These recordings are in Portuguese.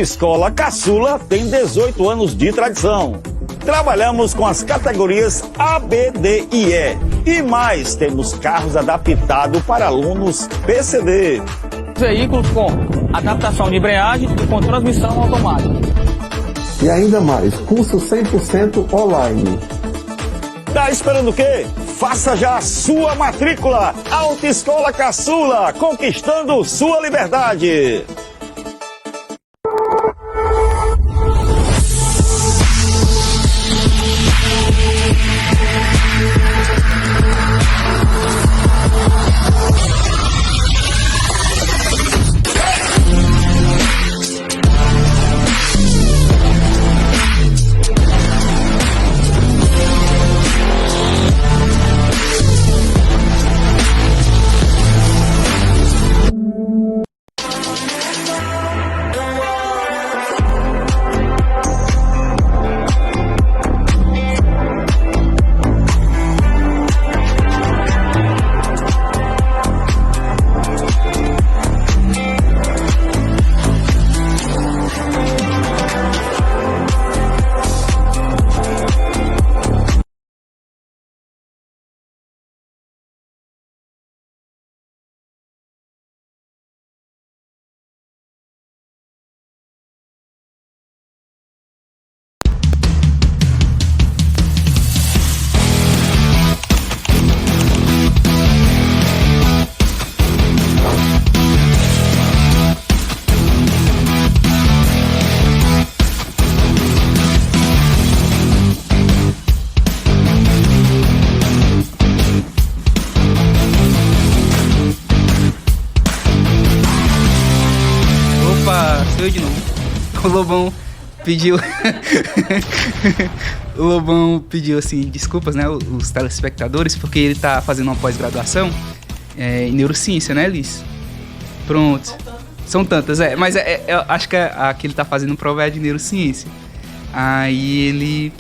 Escola Caçula tem 18 anos de tradição. Trabalhamos com as categorias A, B, D e E. E mais, temos carros adaptados para alunos PCD. Veículos com adaptação de embreagem e com transmissão automática. E ainda mais, curso 100% online. Tá esperando o quê? Faça já a sua matrícula. Autoescola Caçula, conquistando sua liberdade. Eu de novo. O Lobão pediu o Lobão pediu assim desculpas, né, os telespectadores, porque ele tá fazendo uma pós-graduação em neurociência, né, Liz? Pronto. São tantas, mas eu acho que a que ele tá fazendo prova é de neurociência. Aí ele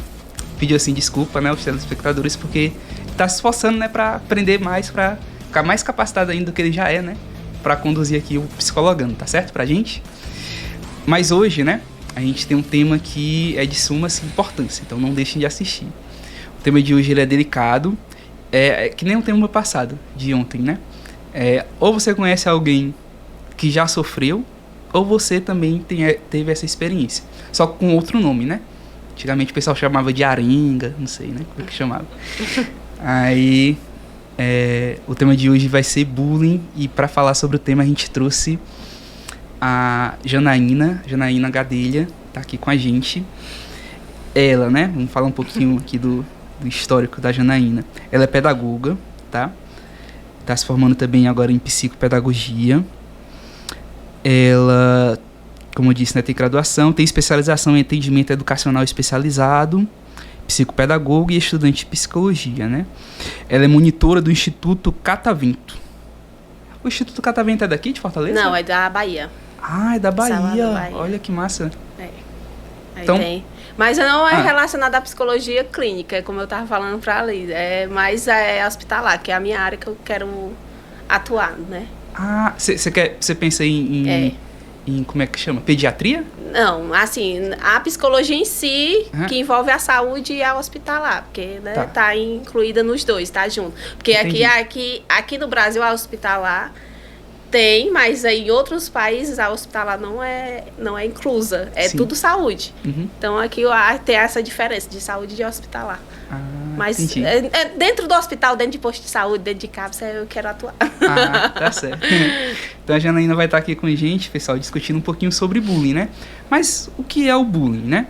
pediu assim desculpa, né, aos telespectadores, porque tá se esforçando, né, para aprender mais, para ficar mais capacitado ainda do que ele já é, né, para conduzir aqui o Psicologando, tá certo pra gente? Mas hoje, né, a gente tem um tema que é de suma importância, então não deixem de assistir. O tema de hoje ele é delicado, que nem o tema passado, de ontem, né? Ou você conhece alguém que já sofreu, ou você também teve essa experiência, só com outro nome, né? Antigamente o pessoal chamava de arenga, não sei, né, como é que chamava. Aí, o tema de hoje vai ser bullying, e para falar sobre o tema a gente trouxe a Janaína Gadelha, tá aqui com a gente. Ela, né, vamos falar um pouquinho aqui do histórico da Janaína. Ela é pedagoga, tá? Tá se formando também agora em psicopedagogia. Ela, como eu disse, né, tem graduação, tem especialização em atendimento educacional especializado, psicopedagogo e estudante de psicologia, né? Ela é monitora do Instituto Catavento. O Instituto Catavento é daqui, de Fortaleza? Não, é da Bahia. Ah, é da Bahia. Bahia. Olha que massa. Aí então, tem. Mas não é relacionada à psicologia clínica, como eu estava falando para a Liz. Mais hospitalar, que é a minha área que eu quero atuar, né? Ah, você pensa em como é que chama? Pediatria? Não, assim, a psicologia em si, que envolve a saúde e a hospitalar, porque, né, tá incluída nos dois, tá junto. Porque aqui no Brasil a hospitalar Tem, mas em outros países a hospitalar não é inclusa. É Sim. tudo saúde. Uhum. Então aqui tem essa diferença de saúde e de hospitalar. Ah, Mas entendi. dentro do hospital, dentro de posto de saúde, dentro de CAPS, eu quero atuar. Ah, tá certo. Então a Janaína vai estar aqui com a gente, pessoal, discutindo um pouquinho sobre bullying, né? Mas o que é o bullying, né?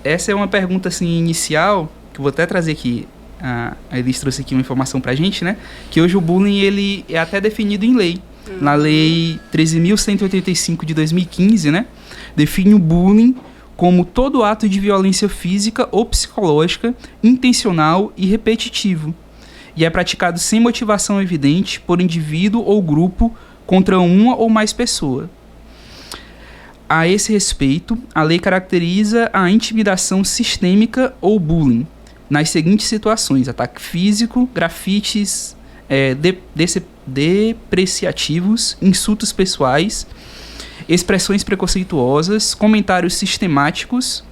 Essa é uma pergunta, assim, inicial, que eu vou até trazer aqui. A Elis trouxe aqui uma informação pra gente, né? Que hoje o bullying, ele é até definido em lei. Na Lei 13.185 de 2015, né? Define o bullying como todo ato de violência física ou psicológica, intencional e repetitivo, e é praticado sem motivação evidente por indivíduo ou grupo contra uma ou mais pessoas. A esse respeito, a lei caracteriza a intimidação sistêmica ou bullying nas seguintes situações: ataque físico, grafites depreciativos, insultos pessoais, expressões preconceituosas, comentários sistemáticos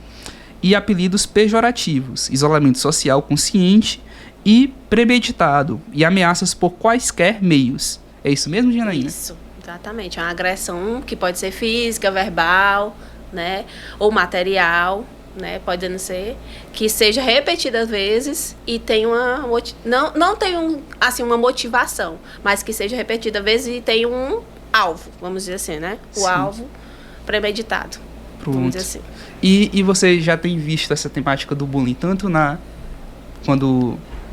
e apelidos pejorativos, isolamento social consciente e premeditado e ameaças por quaisquer meios. É isso mesmo, Janaína? Isso, exatamente. É uma agressão que pode ser física, verbal, né? Ou material, né? Podendo ser que seja repetidas vezes e tenha não tem uma motivação, mas que seja repetida vezes e tenha um alvo, vamos dizer assim, né? O Sim. alvo premeditado. Pronto. Vamos dizer assim. E você já tem visto essa temática do bullying tanto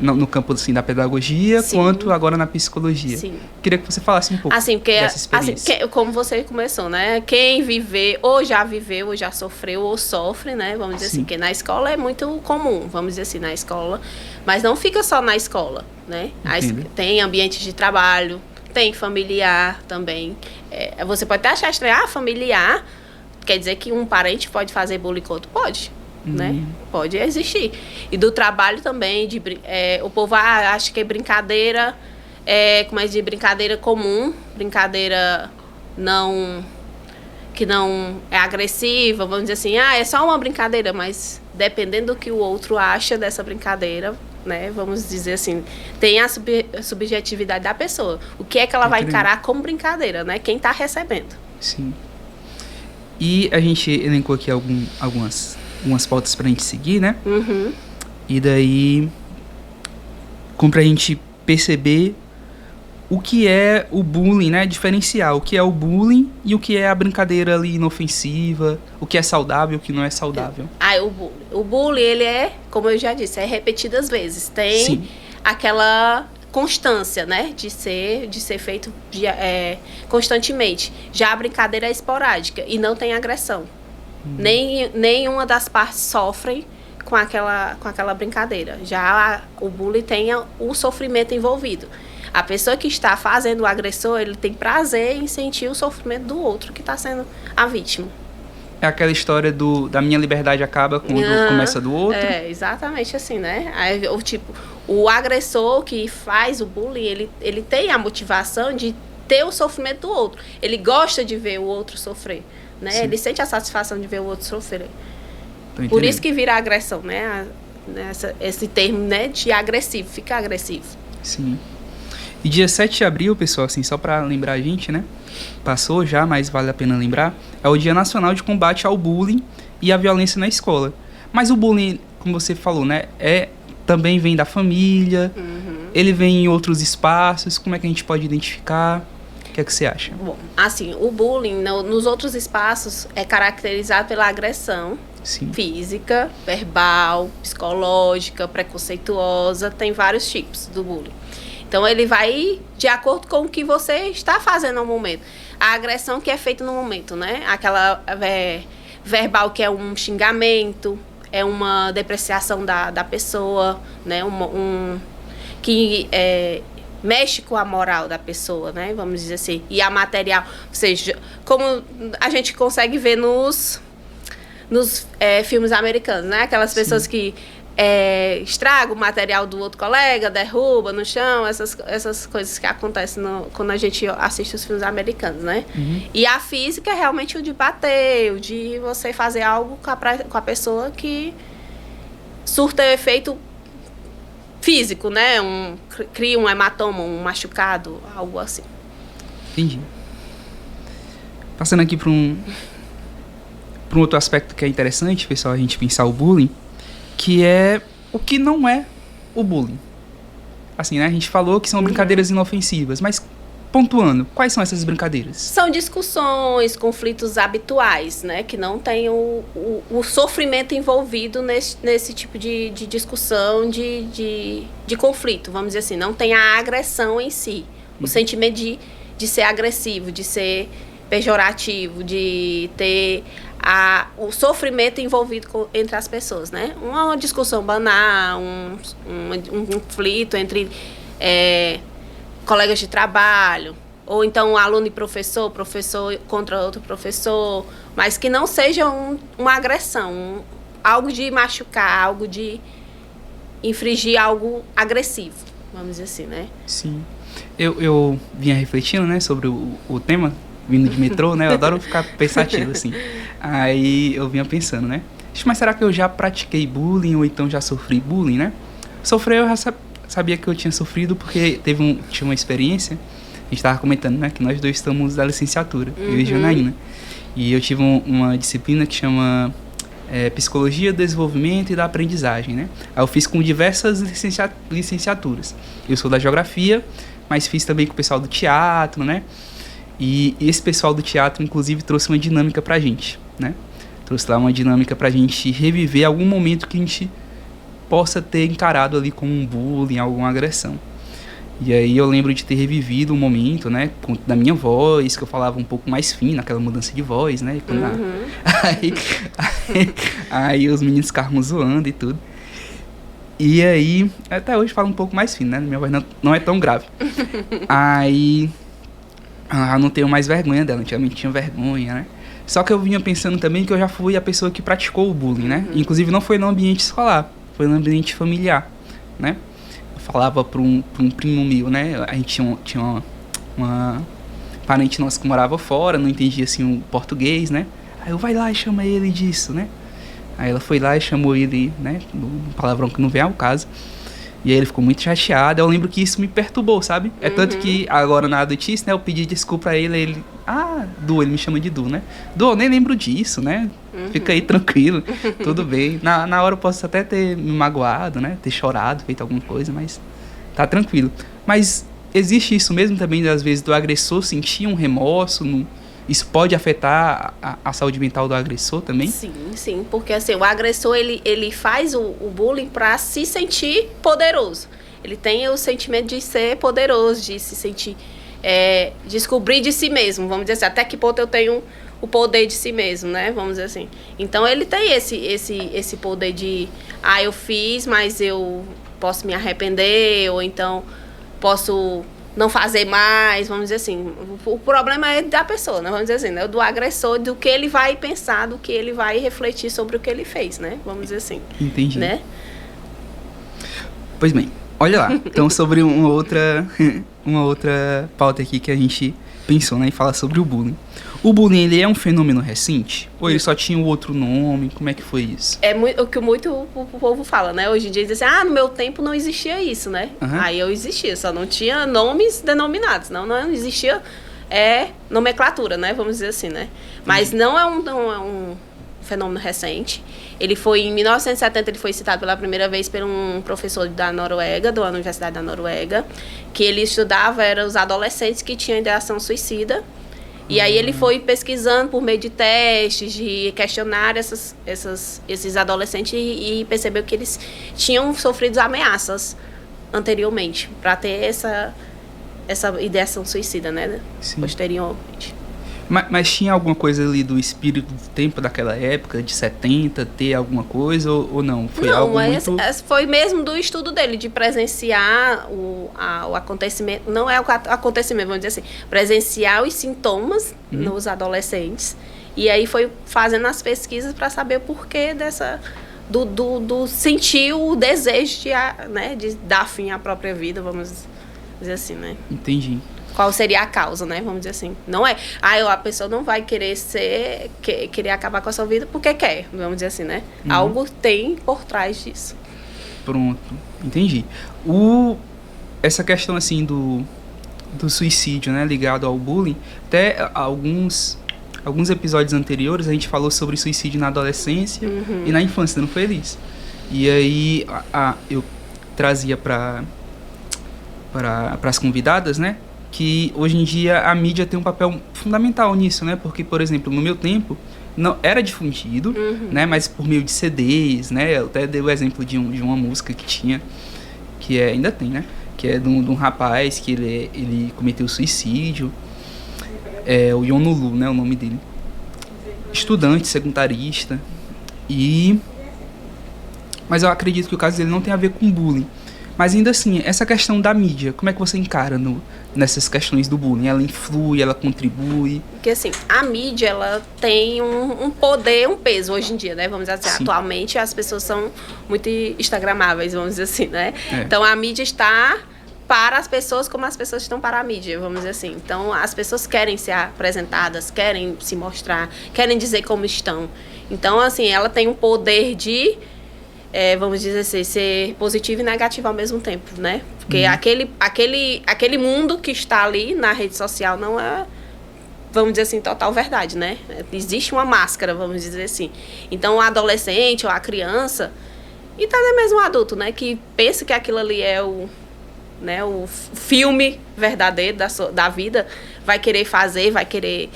no campo assim, da pedagogia, Sim. quanto agora na psicologia? Sim. Queria que você falasse um pouco Assim, porque dessa experiência. como você começou, né? Quem viver, ou já viveu, ou já sofreu, ou sofre, né? Vamos dizer Sim. assim, que na escola é muito comum, vamos dizer assim, na escola. Mas não fica só na escola, né? Entendo. Tem ambiente de trabalho, tem familiar também. Você pode até achar estranho, familiar, quer dizer que um parente pode fazer bullying com outro? Pode. Né? Pode existir. E do trabalho também, o povo acha que é brincadeira, de brincadeira comum, brincadeira que não é agressiva, vamos dizer assim, é só uma brincadeira, mas dependendo do que o outro acha dessa brincadeira, né, vamos dizer assim, tem a subjetividade da pessoa. O que é que ela vai encarar como brincadeira, né? Quem está recebendo. Sim. E a gente elencou aqui algumas pautas pra gente seguir, né? Uhum. E daí, como pra gente perceber o que é o bullying, né? Diferenciar o que é o bullying e o que é a brincadeira ali inofensiva, o que é saudável e o que não é saudável. O bullying, ele como eu já disse, é repetidas vezes. Tem Sim. aquela constância, né? De ser feito constantemente. Já a brincadeira é esporádica e não tem agressão. Nenhuma das partes sofre com aquela brincadeira. Já o bullying tem o sofrimento envolvido. A pessoa que está fazendo o agressor, ele tem prazer em sentir o sofrimento do outro que está sendo a vítima. É aquela história da minha liberdade acaba quando começa do outro. É, exatamente assim, né? Aí, o agressor que faz o bullying, ele tem a motivação de ter o sofrimento do outro. Ele gosta de ver o outro sofrer. Né? Ele sente a satisfação de ver o outro sofrer. Por isso que vira agressão, né? Esse termo, né, de agressivo, fica agressivo. Sim. E dia 7 de abril, pessoal, assim, só pra lembrar a gente, né? Passou já, mas vale a pena lembrar. É o Dia Nacional de Combate ao Bullying e à Violência na Escola. Mas o bullying, como você falou, né? Também vem da família, ele vem em outros espaços. Como é que a gente pode identificar? O que é que você acha? Bom, assim, o bullying nos outros espaços é caracterizado pela agressão. Sim. Física, verbal, psicológica, preconceituosa, tem vários tipos do bullying. Então, ele vai de acordo com o que você está fazendo no momento. A agressão que é feita no momento, né? Aquela verbal que é um xingamento, é uma depreciação da pessoa, né? Que mexe com a moral da pessoa, né? Vamos dizer assim. E a material, ou seja, como a gente consegue ver nos filmes americanos, né? Aquelas pessoas que estragam o material do outro colega, derruba no chão, essas coisas que acontecem quando a gente assiste os filmes americanos, né? E a física é realmente o de bater, o de você fazer algo com a pessoa que surta efeito físico, né? Cria um hematoma, um machucado, algo assim. Entendi. Passando aqui para um outro aspecto que é interessante, pessoal, a gente pensar o bullying, que é o que não é o bullying. Assim, né? A gente falou que são brincadeiras inofensivas, mas pontuando, quais são essas brincadeiras? São discussões, conflitos habituais, né? Que não tem o sofrimento envolvido nesse tipo de discussão, de conflito, vamos dizer assim. Não tem a agressão em si. O sentimento de ser agressivo, de ser pejorativo, de ter o sofrimento envolvido entre as pessoas, né? Uma discussão banal, um conflito entre colegas de trabalho, ou então aluno e professor contra outro professor, mas que não seja uma agressão, algo de machucar, algo de infringir algo agressivo, vamos dizer assim, né? Sim. Eu vinha refletindo, né, sobre o tema, vindo de metrô, né? Eu adoro ficar pensativo, assim. Aí eu vinha pensando, né? Mas será que eu já pratiquei bullying ou então já sofri bullying, né? Sofrer eu já sabia que eu tinha sofrido porque tinha uma experiência, a gente estava comentando, né? Que nós dois estamos da licenciatura, eu e Janaína. E eu tive uma disciplina que chama Psicologia, Desenvolvimento e da Aprendizagem, né? Aí eu fiz com diversas licenciaturas. Eu sou da Geografia, mas fiz também com o pessoal do teatro, né? E esse pessoal do teatro, inclusive, trouxe uma dinâmica pra gente, né? Trouxe lá uma dinâmica pra gente reviver algum momento que a gente possa ter encarado ali como um bullying, alguma agressão. E aí eu lembro de ter revivido um momento, né? Da minha voz, que eu falava um pouco mais fino, aquela mudança de voz, né? Aí os meninos ficavam zoando e tudo. E aí, até hoje falo um pouco mais fino, né? Minha voz não é tão grave. Aí... eu não tenho mais vergonha dela, antigamente tinha vergonha, né? Só que eu vinha pensando também que eu já fui a pessoa que praticou o bullying, né? Inclusive não foi no ambiente escolar, foi no ambiente familiar, né? Eu falava para um primo meu, né? A gente tinha uma parente nossa que morava fora, não entendia assim o português, né? Aí eu vai lá e chama ele disso, né? Aí ela foi lá e chamou ele, né? Um palavrão que não vem ao caso. E aí ele ficou muito chateado. Eu lembro que isso me perturbou, sabe? É tanto que agora na adultice, né? Eu pedi desculpa a ele. Du, ele me chama de Du, né? Du, eu nem lembro disso, né? Fica aí tranquilo, tudo bem. Na hora eu posso até ter me magoado, né? Ter chorado, feito alguma coisa, mas tá tranquilo. Mas existe isso mesmo também, às vezes, do agressor sentir um remorso. Isso pode afetar a saúde mental do agressor também? Sim, porque assim, o agressor ele faz o bullying para se sentir poderoso. Ele tem o sentimento de ser poderoso, de se sentir, descobrir de si mesmo, vamos dizer assim, até que ponto eu tenho o poder de si mesmo, né? Vamos dizer assim. Então ele tem esse poder de, eu fiz, mas eu posso me arrepender, ou então posso não fazer mais, vamos dizer assim. O problema é da pessoa, né? Vamos dizer assim, né? Do agressor, do que ele vai pensar, do que ele vai refletir sobre o que ele fez, né? Vamos dizer assim. Entendi. Né? Pois bem, olha lá. Então, sobre uma outra pauta aqui que a gente pensou, né? E fala sobre o bullying. O bullying, ele é um fenômeno recente? Ou ele só tinha um outro nome? Como é que foi isso? É o que muito o povo fala, né? Hoje em dia diz assim, no meu tempo não existia isso, né? Aí eu existia, só não tinha nomes denominados, não existia nomenclatura, né? Vamos dizer assim, né? Mas não é um fenômeno recente. Ele foi, em 1970, ele foi citado pela primeira vez por um professor da Noruega, da Universidade da Noruega, que ele estudava, eram os adolescentes que tinham ideação suicida. E aí ele foi pesquisando por meio de testes, de questionar esses adolescentes e percebeu que eles tinham sofrido ameaças anteriormente para ter essa ideação suicida, né? Sim. Posteriormente. Mas tinha alguma coisa ali do espírito do tempo daquela época, de 70, ter alguma coisa ou não? Foi algo muito... foi mesmo do estudo dele, de presenciar o acontecimento, não é o acontecimento, vamos dizer assim, presenciar os sintomas nos adolescentes. E aí foi fazendo as pesquisas para saber o porquê do sentir o desejo de dar fim à própria vida, vamos dizer assim, né? Entendi. Qual seria a causa, né? Vamos dizer assim. Não é, a pessoa não vai querer querer acabar com a sua vida porque quer, vamos dizer assim, né? Algo tem por trás disso. Pronto, entendi. Essa questão, assim, do suicídio, né, ligado ao bullying. Até alguns episódios anteriores a gente falou sobre suicídio na adolescência e na infância, não foi, Elis? E aí eu trazia para as convidadas, né, que hoje em dia a mídia tem um papel fundamental nisso, né, porque, por exemplo, no meu tempo não era difundido, né, mas por meio de CDs, né, eu até dei o exemplo de uma música que tinha, ainda tem, né, que é de um rapaz que ele cometeu suicídio, o Yonulu, né, o nome dele, estudante, secundarista, mas eu acredito que o caso dele não tem a ver com bullying. Mas ainda assim, essa questão da mídia, como é que você encara nessas questões do bullying? Ela influi, ela contribui? Porque assim, a mídia, ela tem um poder, um peso hoje em dia, né? Vamos dizer assim, Sim. atualmente as pessoas são muito instagramáveis, vamos dizer assim, né? É. Então a mídia está para as pessoas como as pessoas estão para a mídia, vamos dizer assim. Então as pessoas querem ser apresentadas, querem se mostrar, querem dizer como estão. Então assim, ela tem um poder de... vamos dizer assim, ser positivo e negativo ao mesmo tempo, né? Porque aquele mundo que está ali na rede social não é, vamos dizer assim, total verdade, né? Existe uma máscara, vamos dizer assim. Então, o adolescente ou a criança, e até mesmo o adulto, né? Que pensa que aquilo ali é o filme verdadeiro da vida, vai querer fazer, vai querer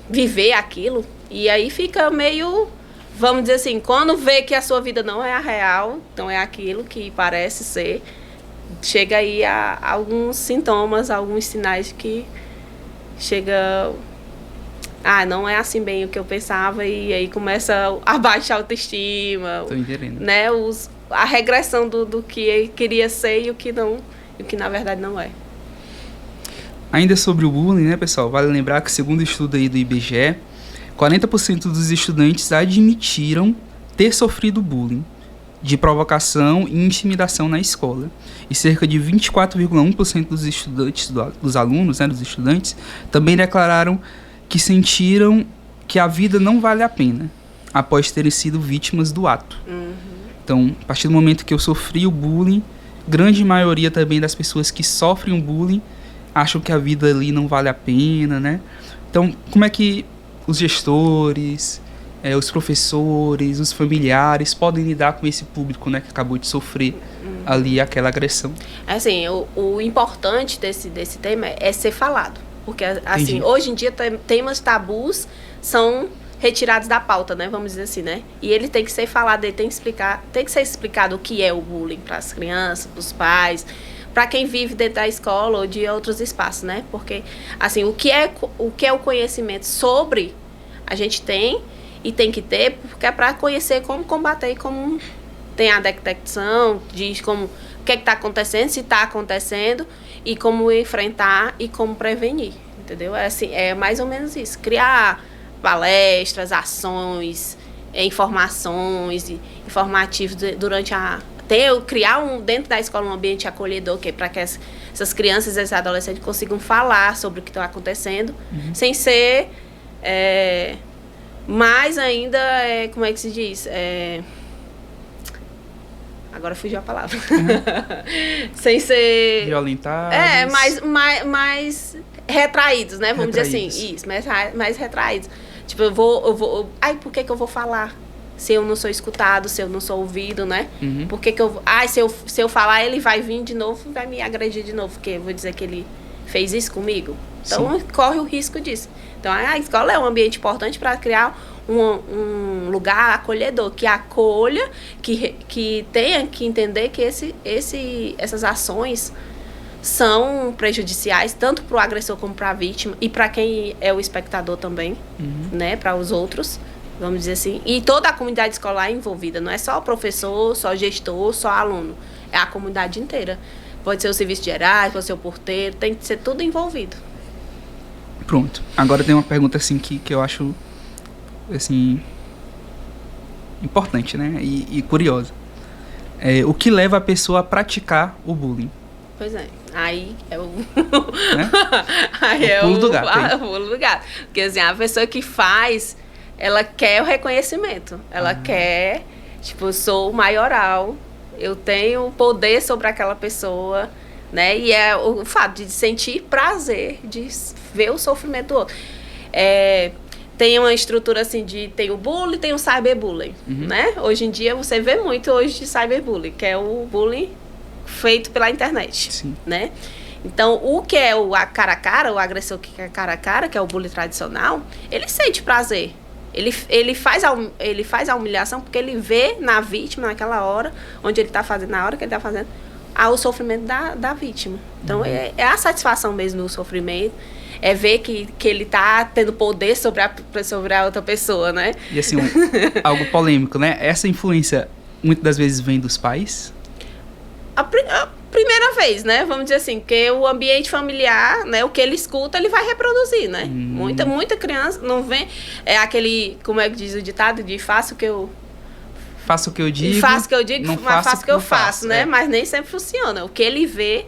viver aquilo, e aí fica meio... Vamos dizer assim, quando vê que a sua vida não é a real, não é aquilo que parece ser, chega aí a alguns sintomas, alguns sinais que chega... não é assim bem o que eu pensava, e aí começa a baixa autoestima. Tô entendendo. Né, a regressão do que queria ser e o que na verdade não é. Ainda sobre o bullying, né, pessoal? Vale lembrar que, segundo o estudo aí do IBGE, 40% dos estudantes admitiram ter sofrido bullying, de provocação e intimidação na escola. E cerca de 24,1% dos estudantes, dos alunos, né, dos estudantes, também declararam que sentiram que a vida não vale a pena após terem sido vítimas do ato. Então, a partir do momento que eu sofri o bullying, grande maioria também das pessoas que sofrem o bullying acham que a vida ali não vale a pena, né? Então, como é que os gestores, os professores, os familiares podem lidar com esse público, né, que acabou de sofrer ali aquela agressão? Assim, o importante desse tema é ser falado. Porque, assim, Entendi. hoje em dia, temas tabus são retirados da pauta, né? Vamos dizer assim, né? E ele tem que ser falado, ele tem que ser explicado o que é o bullying para as crianças, para os pais, para quem vive dentro da escola ou de outros espaços, né? Porque, assim, o que é o conhecimento sobre, a gente tem e tem que ter, porque é para conhecer como combater e como tem a detecção, diz como o que está acontecendo, se está acontecendo, e como enfrentar e como prevenir, entendeu? Assim, é mais ou menos isso. Criar palestras, ações, informações, informativos durante criar dentro da escola um ambiente acolhedor, para que essas crianças e esses adolescentes consigam falar sobre o que está acontecendo, sem ser mais ainda, como é que se diz? Agora fugiu a palavra. Sem ser... Violentados. Mais retraídos, né? Vamos dizer assim. Isso, mais retraídos. Tipo, eu vou... Ai, por que eu vou falar? Se eu não sou escutado, se eu não sou ouvido, né? Por que eu... se eu falar, ele vai vir de novo e vai me agredir de novo, porque eu vou dizer que ele fez isso comigo. Então, corre o risco disso. Então, a escola é um ambiente importante para criar um lugar acolhedor, que acolha, que tenha que entender que essas ações são prejudiciais, tanto para o agressor como para a vítima, e para quem é o espectador também, né, para os outros, vamos dizer assim. E toda a comunidade escolar é envolvida, não é só o professor, só o gestor, só o aluno, é a comunidade inteira. Pode ser o serviço de gerais, pode ser o porteiro, tem que ser tudo envolvido. Pronto. Agora tem uma pergunta assim que eu acho assim importante, né? E curiosa. O que leva a pessoa a praticar o bullying? Pois é. Aí é o... Né? Aí o pulo do gato, hein? O pulo do gato. Porque assim, a pessoa que faz, ela quer o reconhecimento. Ela quer, tipo, eu sou o maioral, eu tenho poder sobre aquela pessoa, né? E é o fato de sentir prazer de ver o sofrimento do outro. Tem uma estrutura assim tem o bullying, tem o cyberbullying, né? Hoje em dia você vê muito hoje de cyberbullying, que é o bullying feito pela internet, Sim. né? Então, o que é o cara a cara, o agressor que é cara a cara, que é o bullying tradicional, ele sente prazer. Ele faz a humilhação porque ele vê na vítima, naquela hora, onde ele está fazendo, na hora que ele está fazendo, o sofrimento da vítima. Então, é a satisfação mesmo do sofrimento, é ver que ele está tendo poder sobre a outra pessoa, né? E assim, algo polêmico, né? Essa influência, muitas das vezes, vem dos pais? A primeira vez, né? Vamos dizer assim, porque o ambiente familiar, né? O que ele escuta, ele vai reproduzir, né? Muita criança não vem... É aquele, como é que diz o ditado? De faço o que eu... Faço o que eu digo, faço o que eu digo, não mas faço o que eu faço, né? É. Mas nem sempre funciona. O que ele vê...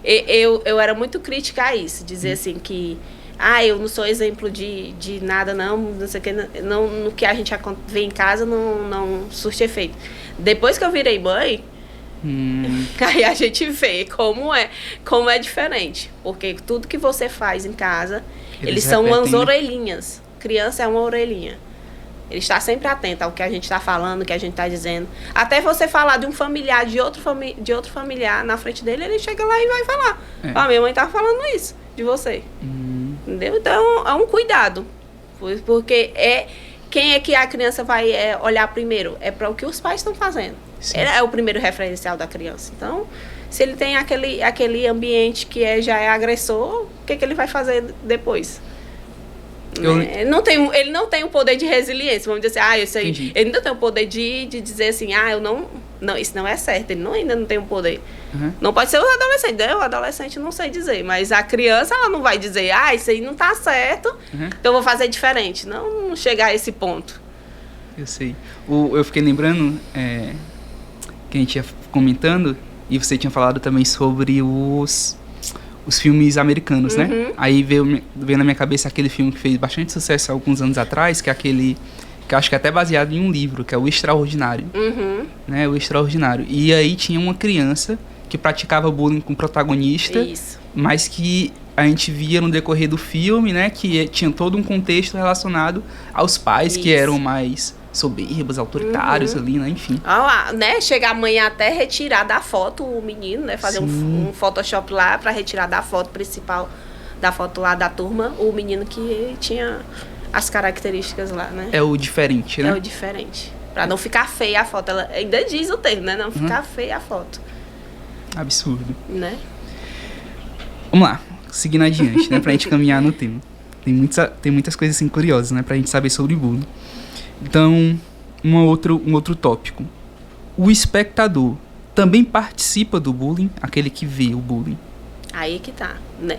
Eu era muito crítica a isso. Dizer assim que... eu não sou exemplo de nada, não sei o que... Não, no que a gente vê em casa não surte efeito. Depois que eu virei mãe... Aí a gente vê como é diferente. Porque tudo que você faz em casa, eles são umas orelhinhas. Criança é uma orelhinha. Ele está sempre atento ao que a gente está falando, o que a gente está dizendo. Até você falar de um familiar, de outro familiar na frente dele, ele chega lá e vai falar. Minha mãe estava falando isso de você. Entendeu? Então, é um cuidado. Porque quem é que a criança vai olhar primeiro? É para o que os pais estão fazendo. É o primeiro referencial da criança. Então, se ele tem aquele ambiente que já é agressor, o que ele vai fazer depois? Ele não tem o poder de resiliência, vamos dizer assim, isso aí. Ele não tem o poder de dizer assim, isso não é certo. Ele ainda não tem o poder. Não pode ser o adolescente. O adolescente não sei dizer, mas a criança, ela não vai dizer, isso aí não tá certo, então eu vou fazer diferente. Não chegar a esse ponto. Eu sei. Eu fiquei lembrando que a gente ia comentando, e você tinha falado também sobre os filmes americanos, né? Aí veio na minha cabeça aquele filme que fez bastante sucesso há alguns anos atrás, que é aquele que eu acho que é até baseado em um livro, que é O Extraordinário. Né? O Extraordinário. E aí tinha uma criança que praticava bullying com o protagonista, mas que a gente via no decorrer do filme, né, que tinha todo um contexto relacionado aos pais que eram mais soberbos, autoritários ali, né, enfim. Né, chega a mãe até retirar da foto o menino, né, fazer um Photoshop lá para retirar da foto principal, da foto lá da turma, o menino que tinha as características lá, né. É o diferente, né? É o diferente. Pra não ficar feia a foto. Ela ainda diz o termo, né, não ficar feia a foto. Absurdo. Né? Vamos lá, seguindo adiante, né, pra gente caminhar no tema. Tem muitas coisas assim curiosas, né, pra gente saber sobre bullying. Então, um outro tópico. O espectador também participa do bullying, aquele que vê o bullying? Aí que tá, né?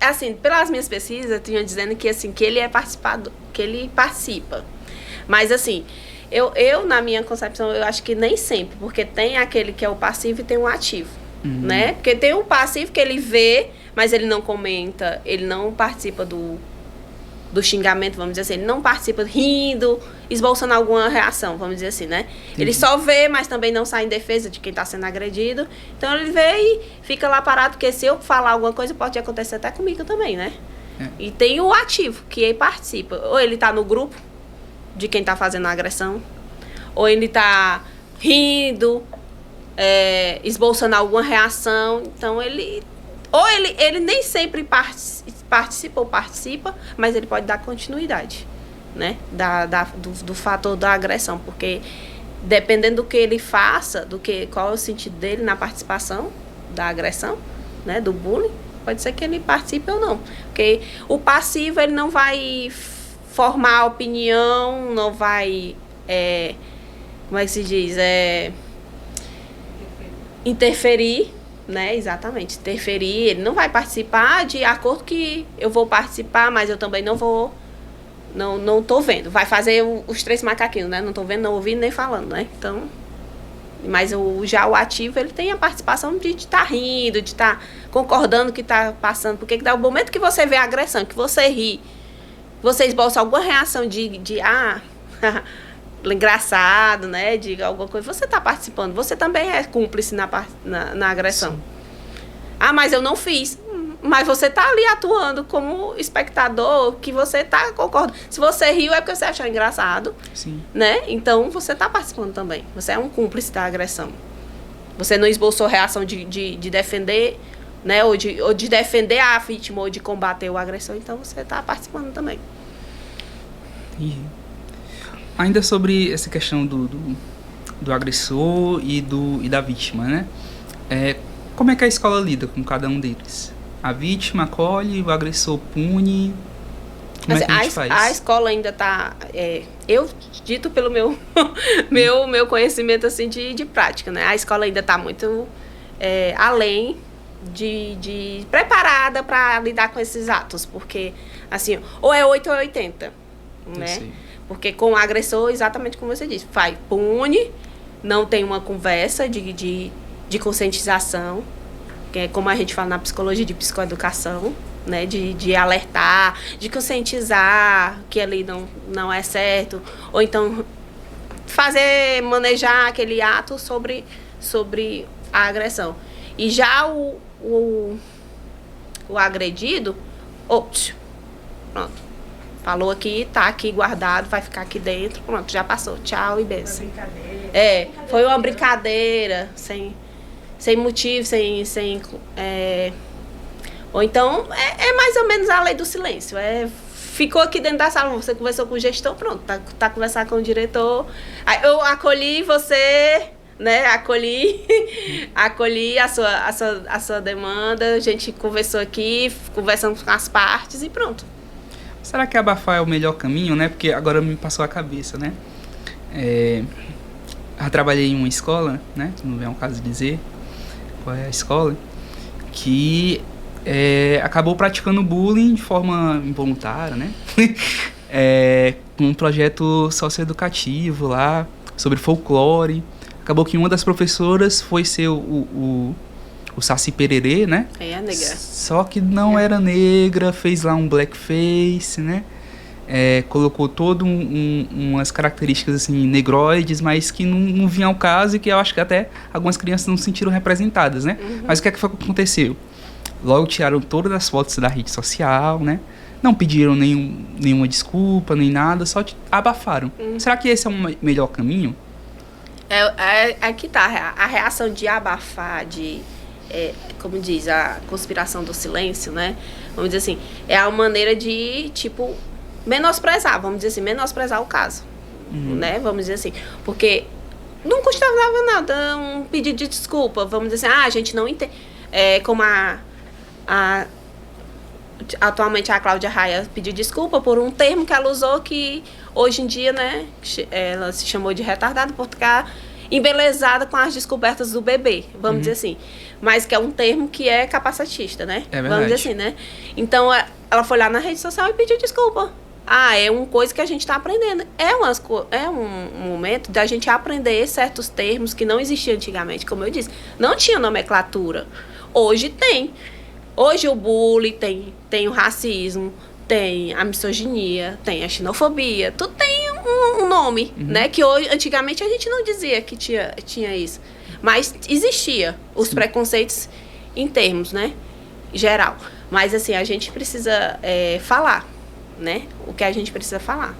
Assim, pelas minhas pesquisas, eu tinha dizendo que, assim, que ele é participado, que ele participa. Mas, assim, eu, na minha concepção, eu acho que nem sempre, porque tem aquele que é o passivo e tem o ativo, né? Porque tem o passivo que ele vê, mas ele não comenta, ele não participa do xingamento, vamos dizer assim, ele não participa rindo, esboçando alguma reação, vamos dizer assim, né? Ele só vê, mas também não sai em defesa de quem está sendo agredido. Então ele vê e fica lá parado, porque se eu falar alguma coisa, pode acontecer até comigo também, né? E tem o ativo, que ele participa. Ou ele está no grupo de quem está fazendo a agressão, ou ele está rindo, esboçando alguma reação. Então ele nem sempre participa, mas ele pode dar continuidade, né? Do fator da agressão, porque dependendo do que ele faça, qual é o sentido dele na participação da agressão, né? Do bullying, pode ser que ele participe ou não. Porque o passivo, ele não vai formar opinião, não vai, como é que se diz? Interferir, né? Exatamente, interferir. Ele não vai participar de acordo que eu vou participar, mas eu também não vou, não tô vendo. Vai fazer os três macaquinhos, né? Não tô vendo, não ouvindo, nem falando, né? Então, mas já o ativo, ele tem a participação de estar rindo, de estar concordando que está passando. Porque no momento que você vê a agressão, que você ri, você esboça alguma reação de engraçado, né? De alguma coisa, você está participando. Você também é cúmplice na agressão. Ah, mas eu não fiz. Mas você tá ali atuando como espectador, que você tá concordando. Se você riu é porque você achou engraçado, Sim. né? Então você tá participando também. Você é um cúmplice da agressão. Você não esboçou reação de defender, né? Ou de defender a vítima ou de combater o agressor, então você tá participando também. E ainda sobre essa questão do agressor e da vítima, né? Como é que a escola lida com cada um deles? A vítima acolhe, o agressor pune. Como é que a gente faz? A escola ainda está... eu dito pelo meu, meu conhecimento assim, de prática, né? A escola ainda está muito além de preparada para lidar com esses atos. Porque, assim, ou é 8 ou é 80. Né? Porque com o agressor, exatamente como você disse, pune, não tem uma conversa de conscientização, que é como a gente fala na psicologia de psicoeducação, né? De alertar, de conscientizar que ali não é certo, ou então manejar aquele ato sobre a agressão. E já o agredido, pronto, falou aqui, tá aqui guardado, vai ficar aqui dentro, pronto, já passou, tchau e benção. Foi uma brincadeira, sem motivo, ou então é mais ou menos a lei do silêncio. Ficou aqui dentro da sala, você conversou com o gestor, pronto, tá conversando com o diretor. Aí eu acolhi você, né? Acolhi a sua demanda, a gente conversou aqui, conversamos com as partes e pronto. Será que abafar é o melhor caminho, né? Porque agora me passou a cabeça, né? Eu trabalhei em uma escola, né? Não é um caso de dizer qual é a escola, que acabou praticando bullying de forma involuntária, né? Com um projeto socioeducativo lá, sobre folclore. Acabou que uma das professoras foi ser o Saci Pererê, né? A negra. Só que não era negra, fez lá um blackface, né? Colocou todo umas características assim, negroides, mas que não vinham ao caso e que eu acho que até algumas crianças não se sentiram representadas, né? Uhum. Mas o que foi que aconteceu? Logo tiraram todas as fotos da rede social, né? Não pediram nenhuma desculpa, nem nada, só abafaram. Uhum. Será que esse é um melhor caminho? Aqui tá, a reação de abafar, como diz, a conspiração do silêncio, né? Vamos dizer assim, é a maneira de, tipo, menosprezar o caso, né? Vamos dizer assim, porque não custava nada um pedido de desculpa, vamos dizer assim, a gente não entende, como atualmente a Cláudia Raia pediu desculpa por um termo que ela usou que hoje em dia, né, ela se chamou de retardada por ficar embelezada com as descobertas do bebê, vamos dizer assim, mas que é um termo que é capacitista, né? É verdade. Vamos dizer assim, né? Então ela foi lá na rede social e pediu desculpa. É uma coisa que a gente está aprendendo. É um momento da gente aprender certos termos que não existiam antigamente, como eu disse. Não tinha nomenclatura. Hoje tem. Hoje o bullying tem o racismo, tem a misoginia, tem a xenofobia. Tudo tem um nome, né? Que hoje, antigamente a gente não dizia que tinha isso. Mas existia os preconceitos em termos, né? Geral. Mas assim, a gente precisa falar. Né? O que a gente precisa falar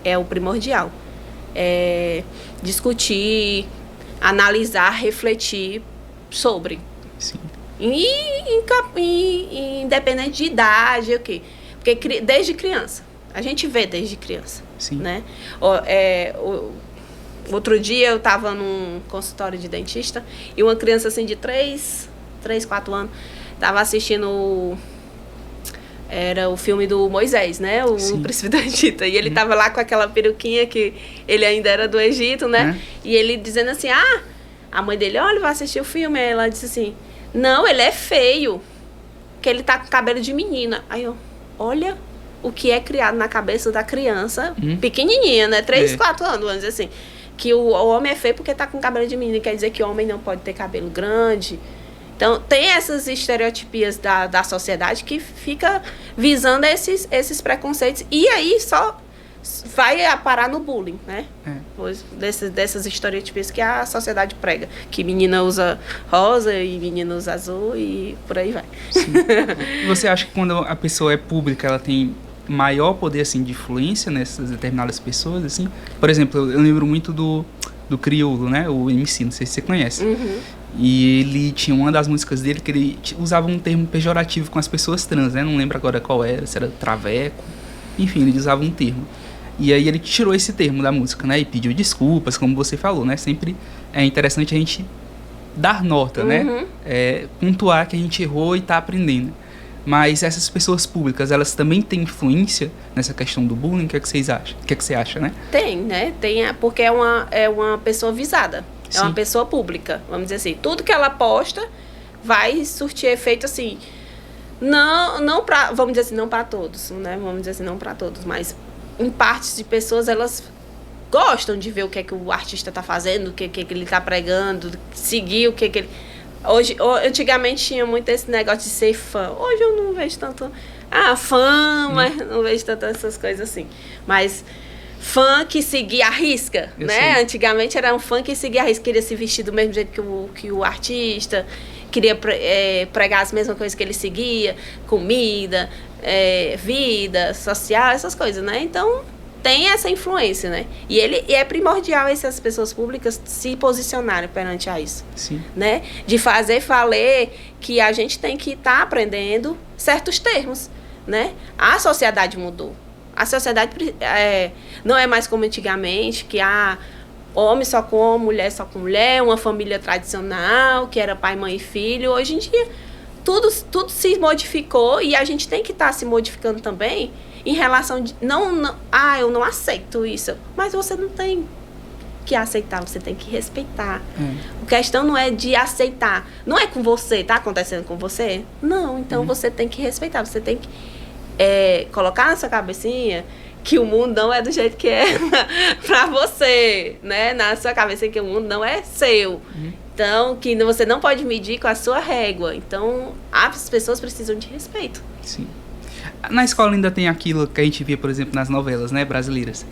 é o primordial. Discutir, analisar, refletir sobre. Sim. Independente de idade, okay? Porque desde criança. A gente vê desde criança. Sim. Né? Outro dia eu estava num consultório de dentista e uma criança assim de 3, 4 anos estava assistindo era o filme do Moisés, né? O Príncipe do Egito. E ele tava lá com aquela peruquinha que ele ainda era do Egito, né? E ele dizendo assim, a mãe dele, olha, vai assistir o filme. Aí ela disse assim, não, ele é feio, que ele tá com cabelo de menina. Aí eu, olha o que é criado na cabeça da criança, pequenininha, né? 3, 4 anos, vamos dizer assim. Que o homem é feio porque tá com cabelo de menina, quer dizer que o homem não pode ter cabelo grande. Então, tem essas estereotipias da sociedade que fica visando esses preconceitos. E aí, vai parar no bullying, né? É. Pois dessas estereotipias que a sociedade prega. Que menina usa rosa e menina usa azul e por aí vai. E você acha que quando a pessoa é pública, ela tem maior poder, assim, de influência nessas determinadas pessoas, assim? Por exemplo, eu lembro muito do Criolo, né? O MC, não sei se você conhece. Uhum. E ele tinha uma das músicas dele que ele usava um termo pejorativo com as pessoas trans, né? Não lembro agora qual era, se era traveco. Enfim, ele usava um termo. E aí ele tirou esse termo da música, né? E pediu desculpas, como você falou, né? Sempre é interessante a gente dar nota, né? Pontuar que a gente errou e tá aprendendo. Mas essas pessoas públicas, elas também têm influência nessa questão do bullying? O que é que vocês acham? O que é que você acha, né? Tem, né? Porque é uma pessoa visada. É uma Sim. pessoa pública, vamos dizer assim. Tudo que ela posta vai surtir efeito, assim, não pra, vamos dizer assim, não para todos, né? Vamos dizer assim, não para todos, mas em partes de pessoas, elas gostam de ver o que é que o artista tá fazendo, o que é que ele tá pregando, seguir o que é que ele... Antigamente tinha muito esse negócio de ser fã. Hoje eu não vejo tanto... fã, mas não vejo tanto essas coisas assim. Mas... fã que seguia a risca, Eu né? sei. Antigamente era um fã que seguia a risca, queria se vestir do mesmo jeito que o artista, queria pregar as mesmas coisas que ele seguia, comida, vida social, essas coisas, né? Então, tem essa influência, né? E é primordial essas pessoas públicas se posicionarem perante a isso, Sim. né? De fazer valer que a gente tem que estar aprendendo certos termos, né? A sociedade mudou. A sociedade não é mais como antigamente, que homem só com homem, mulher só com mulher, uma família tradicional, que era pai, mãe e filho. Hoje em dia, tudo se modificou e a gente tem que estar se modificando também em relação de... eu não aceito isso. Mas você não tem que aceitar, você tem que respeitar. A questão não é de aceitar. Não é com você, tá acontecendo com você? Não, então você tem que respeitar, você tem que... colocar na sua cabecinha que o mundo não é do jeito que é pra você, né? Na sua cabeça que o mundo não é seu. Então, que você não pode medir com a sua régua. Então, as pessoas precisam de respeito. Sim. Na escola ainda tem aquilo que a gente via, por exemplo, nas novelas, né, brasileiras.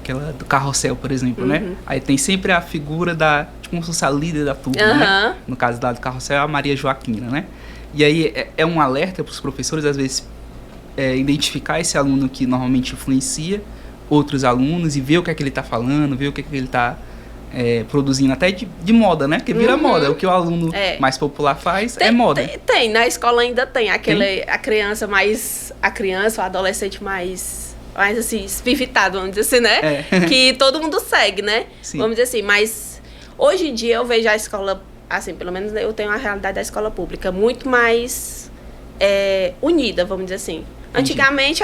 Aquela do Carrossel, por exemplo, né? Aí tem sempre a figura tipo como se fosse a líder da turma, né? No caso lá do Carrossel, é a Maria Joaquina, né? E aí é um alerta para os professores, às vezes, identificar esse aluno que normalmente influencia outros alunos e ver o que é que ele está falando, ver o que é que ele está produzindo, até de moda, né? Porque vira moda. O que o aluno mais popular faz é moda. Tem, na escola ainda tem a criança, o adolescente mais assim, espivitado, vamos dizer assim, né? Que todo mundo segue, né? Sim. Vamos dizer assim, mas hoje em dia eu vejo a escola, assim, pelo menos eu tenho a realidade da escola pública muito mais unida, vamos dizer assim. Antigamente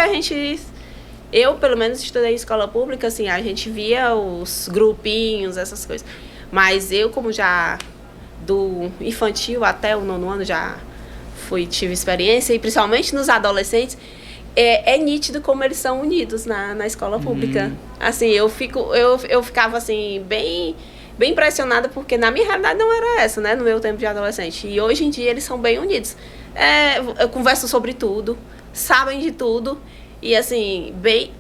eu pelo menos estudei em escola pública, assim, a gente via os grupinhos, essas coisas. Mas eu, como já do infantil até o 9º ano já tive experiência, e principalmente nos adolescentes, é nítido como eles são unidos na escola pública. Assim, eu ficava assim, bem impressionada, porque na minha realidade não era essa, né? No meu tempo de adolescente. E hoje em dia eles são bem unidos. Eu converso sobre tudo, sabem de tudo. E assim,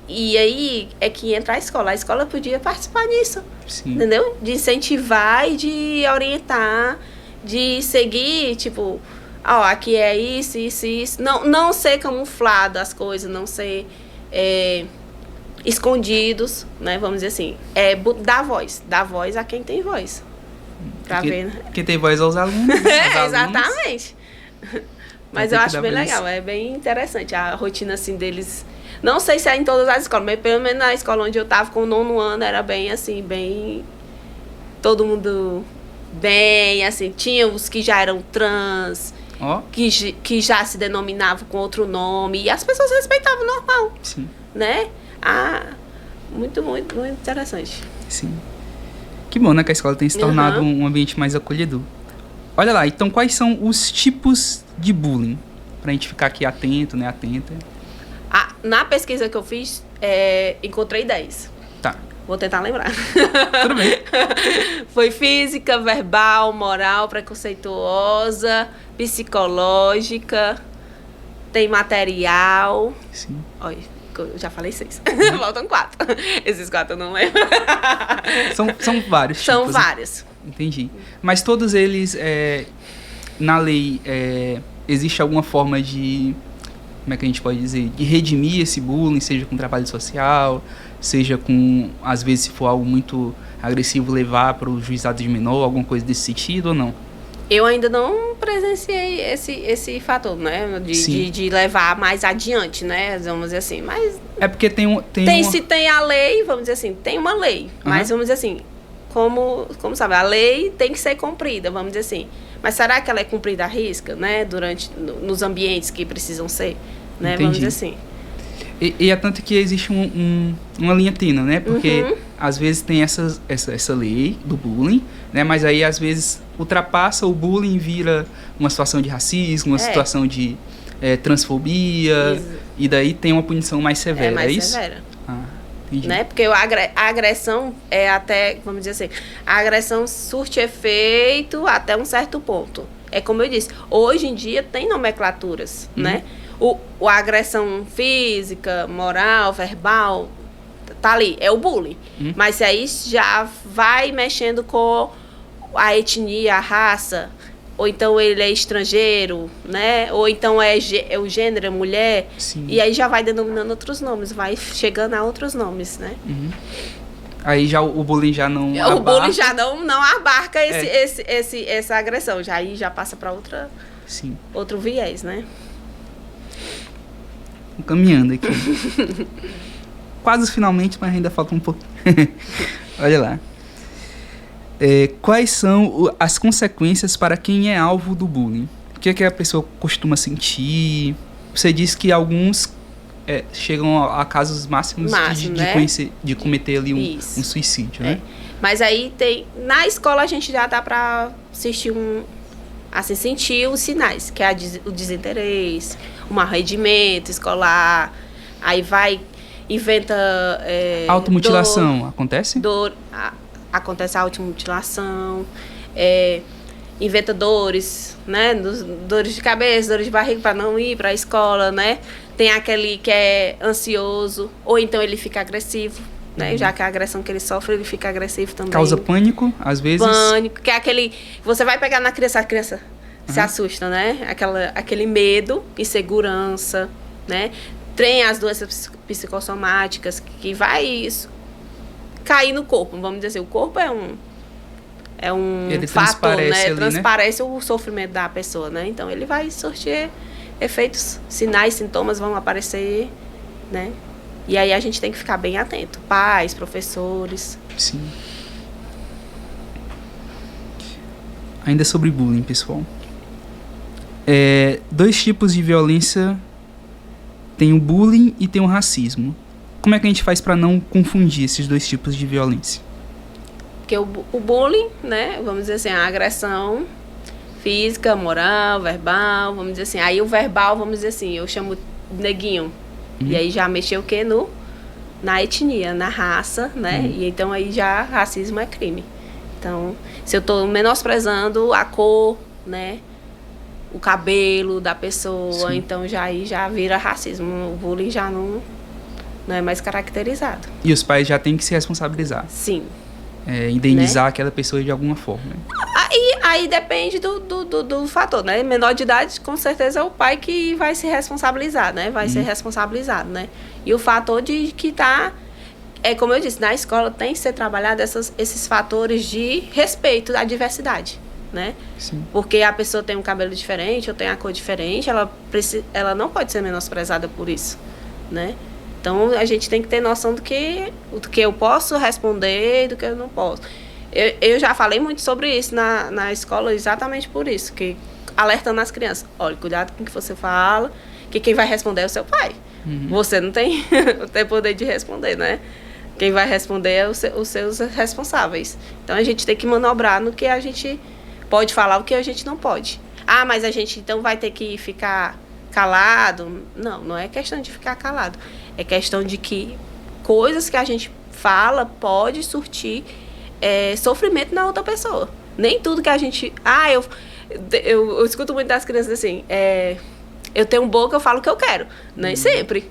e aí é que entra a escola. A escola podia participar disso. Sim. Entendeu? De incentivar e de orientar, de seguir, tipo, aqui é isso, isso, isso. Não ser camuflado as coisas, não ser escondidos, né? Vamos dizer assim. Dar voz a quem tem voz. Pra ver, né? Quem tem voz aos alunos. Exatamente. Mas eu acho bem legal, é bem interessante a rotina assim deles. Não sei se é em todas as escolas, mas pelo menos na escola onde eu tava com o 9º ano era bem assim, bem... Todo mundo bem, assim, tinha os que já eram trans, que já se denominavam com outro nome, e as pessoas respeitavam normal. Sim. Né? Muito, muito, muito interessante. Sim. Que bom, né, que a escola tem se tornado um ambiente mais acolhedor. Olha lá, então quais são os tipos de bullying? Pra gente ficar aqui atento, né, atenta. Na pesquisa que eu fiz, encontrei 10. Tá. Vou tentar lembrar. Tudo bem. Foi física, verbal, moral, preconceituosa, psicológica, tem material. Sim. Olha, Eu já falei 6. Faltam 4. Esses 4 eu não lembro. São vários São tipos, né? vários. Entendi. Mas todos eles, na lei, existe alguma forma de, como é que a gente pode dizer, de redimir esse bullying, seja com trabalho social, seja com, às vezes, se for algo muito agressivo, levar para o juizado de menor, alguma coisa desse sentido ou não? Eu ainda não presenciei esse fator, né? De levar mais adiante, né? Vamos dizer assim. Mas É porque se tem a lei, vamos dizer assim, tem uma lei. Mas vamos dizer assim, como sabe, a lei tem que ser cumprida, vamos dizer assim. Mas será que ela é cumprida à risca, né? Nos ambientes que precisam ser, né? Entendi. Vamos dizer assim. E é tanto que existe uma linha tênue, né? Porque às vezes tem essa lei do bullying, né? Mas aí às vezes ultrapassa o bullying, vira uma situação de racismo, uma situação de transfobia. Isso. E daí tem uma punição mais severa, mais isso? severa. Ah, entendi. Né? Porque a agressão é até, vamos dizer assim, a agressão surte efeito até um certo ponto. É como eu disse, hoje em dia tem nomenclaturas, né? A agressão física, moral, verbal, tá ali, é o bullying. Mas aí já vai mexendo com a etnia, a raça, ou então ele é estrangeiro, né? Ou então é o gênero, a mulher. Sim. E aí já vai denominando outros nomes, vai chegando a outros nomes, né? Aí já o bullying já não O bullying já não abarca essa agressão, aí já passa para Sim. outro viés, né? Caminhando aqui. Quase finalmente, mas ainda falta um pouco. Olha lá. Quais são as consequências para quem é alvo do bullying? O que é que a pessoa costuma sentir? Você disse que alguns chegam a casos máximos né? de cometer ali um suicídio, né? Mas aí na escola a gente já dá para assistir sentir os sinais, que é o desinteresse, um arrependimento escolar, aí inventa... Automutilação, acontece? Acontece a automutilação, inventa dores, né? Dores de cabeça, dores de barriga para não ir para a escola, né? Tem aquele que é ansioso, ou então ele fica agressivo, né? Já que a agressão que ele sofre, ele fica agressivo também. Causa pânico, às vezes. Pânico, que é aquele... Você vai pegar na criança, a criança se assusta, né? Aquele medo, insegurança, né? Tem as doenças psicossomáticas que vai cair no corpo, vamos dizer assim. O corpo é um ele fator, né? Ali, transparece o sofrimento da pessoa, né? Então ele vai surtir efeitos, sinais, sintomas vão aparecer, né? E aí a gente tem que ficar bem atento. Pais, professores. Sim. Ainda sobre bullying, pessoal. 2 tipos de violência. Tem o bullying e tem o racismo. Como é que a gente faz para não confundir esses 2 tipos de violência? Porque o bullying, né? Vamos dizer assim, a agressão física, moral, verbal, vamos dizer assim. Aí o verbal, vamos dizer assim, eu chamo de neguinho. E aí já mexeu o quê? Na etnia, na raça, né? E então aí já racismo é crime. Então, se eu tô menosprezando a cor, né? O cabelo da pessoa, Sim. então aí já vira racismo. O bullying já não é mais caracterizado. E os pais já têm que se responsabilizar. Sim. Indenizar aquela pessoa de alguma forma. Né? Aí depende do fator, né? Menor de idade, com certeza, é o pai que vai se responsabilizar, né? Vai ser responsabilizado, né? E o fator de que como eu disse, na escola tem que ser trabalhado esses fatores de respeito à diversidade, né? Sim. Porque a pessoa tem um cabelo diferente ou tem a cor diferente, ela não pode ser menosprezada por isso, né? Então, a gente tem que ter noção do que eu posso responder e do que eu não posso. Eu já falei muito sobre isso na escola, exatamente por isso, que alertando as crianças, olha, cuidado com o que você fala, que quem vai responder é o seu pai. Você não tem o poder de responder, né? Quem vai responder é os seus responsáveis. Então, a gente tem que manobrar no que a gente pode falar, o que a gente não pode. Ah, mas a gente então vai ter que ficar calado? Não é questão de ficar calado. É questão de que coisas que a gente fala pode surtir sofrimento na outra pessoa. Nem tudo que a gente... eu escuto muito das crianças assim, eu tenho boca, eu falo o que eu quero. Nem sempre.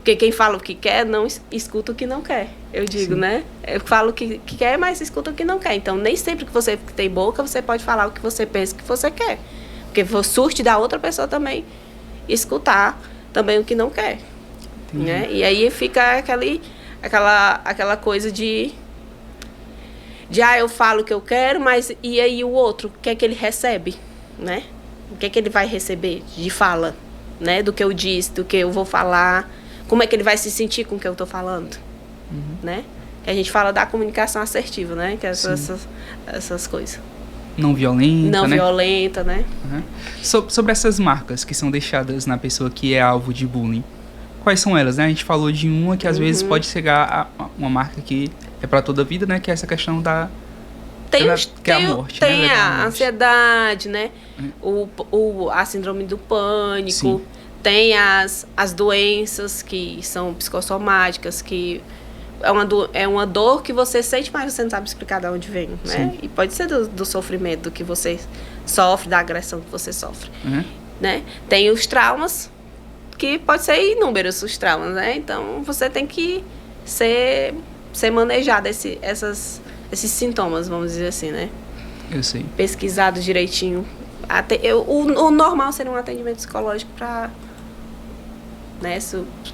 Porque quem fala o que quer, não escuta o que não quer. Eu digo, né? Eu falo o que quer, mas escuta o que não quer. Então, nem sempre que você tem boca, você pode falar o que você pensa que você quer. Porque surte da outra pessoa também escutar também o que não quer. Né? E aí fica aquela coisa de eu falo o que eu quero, mas e aí o outro, o que é que ele recebe, né? O que é que ele vai receber de fala, né? Do que eu disse, do que eu vou falar, como é que ele vai se sentir com o que eu estou falando, né? Que a gente fala da comunicação assertiva, né? Que é essas coisas. Não violenta, Não né? violenta, né? Sobre essas marcas que são deixadas na pessoa que é alvo de bullying, quais são elas, né? A gente falou de uma que às vezes pode chegar a uma marca que é para toda a vida, né? Que é essa questão da... que é a morte, tem né? a ansiedade, né? A síndrome do pânico. Sim. Tem as doenças que são psicossomáticas, que é uma dor que você sente, mas você não sabe explicar de onde vem, né? Sim. E pode ser do sofrimento que você sofre, da agressão que você sofre, né? Tem os traumas, que pode ser inúmeros os traumas, né? Então, você tem que ser manejado esses sintomas, vamos dizer assim, né? Eu sei. Pesquisado direitinho. O normal seria um atendimento psicológico para, né,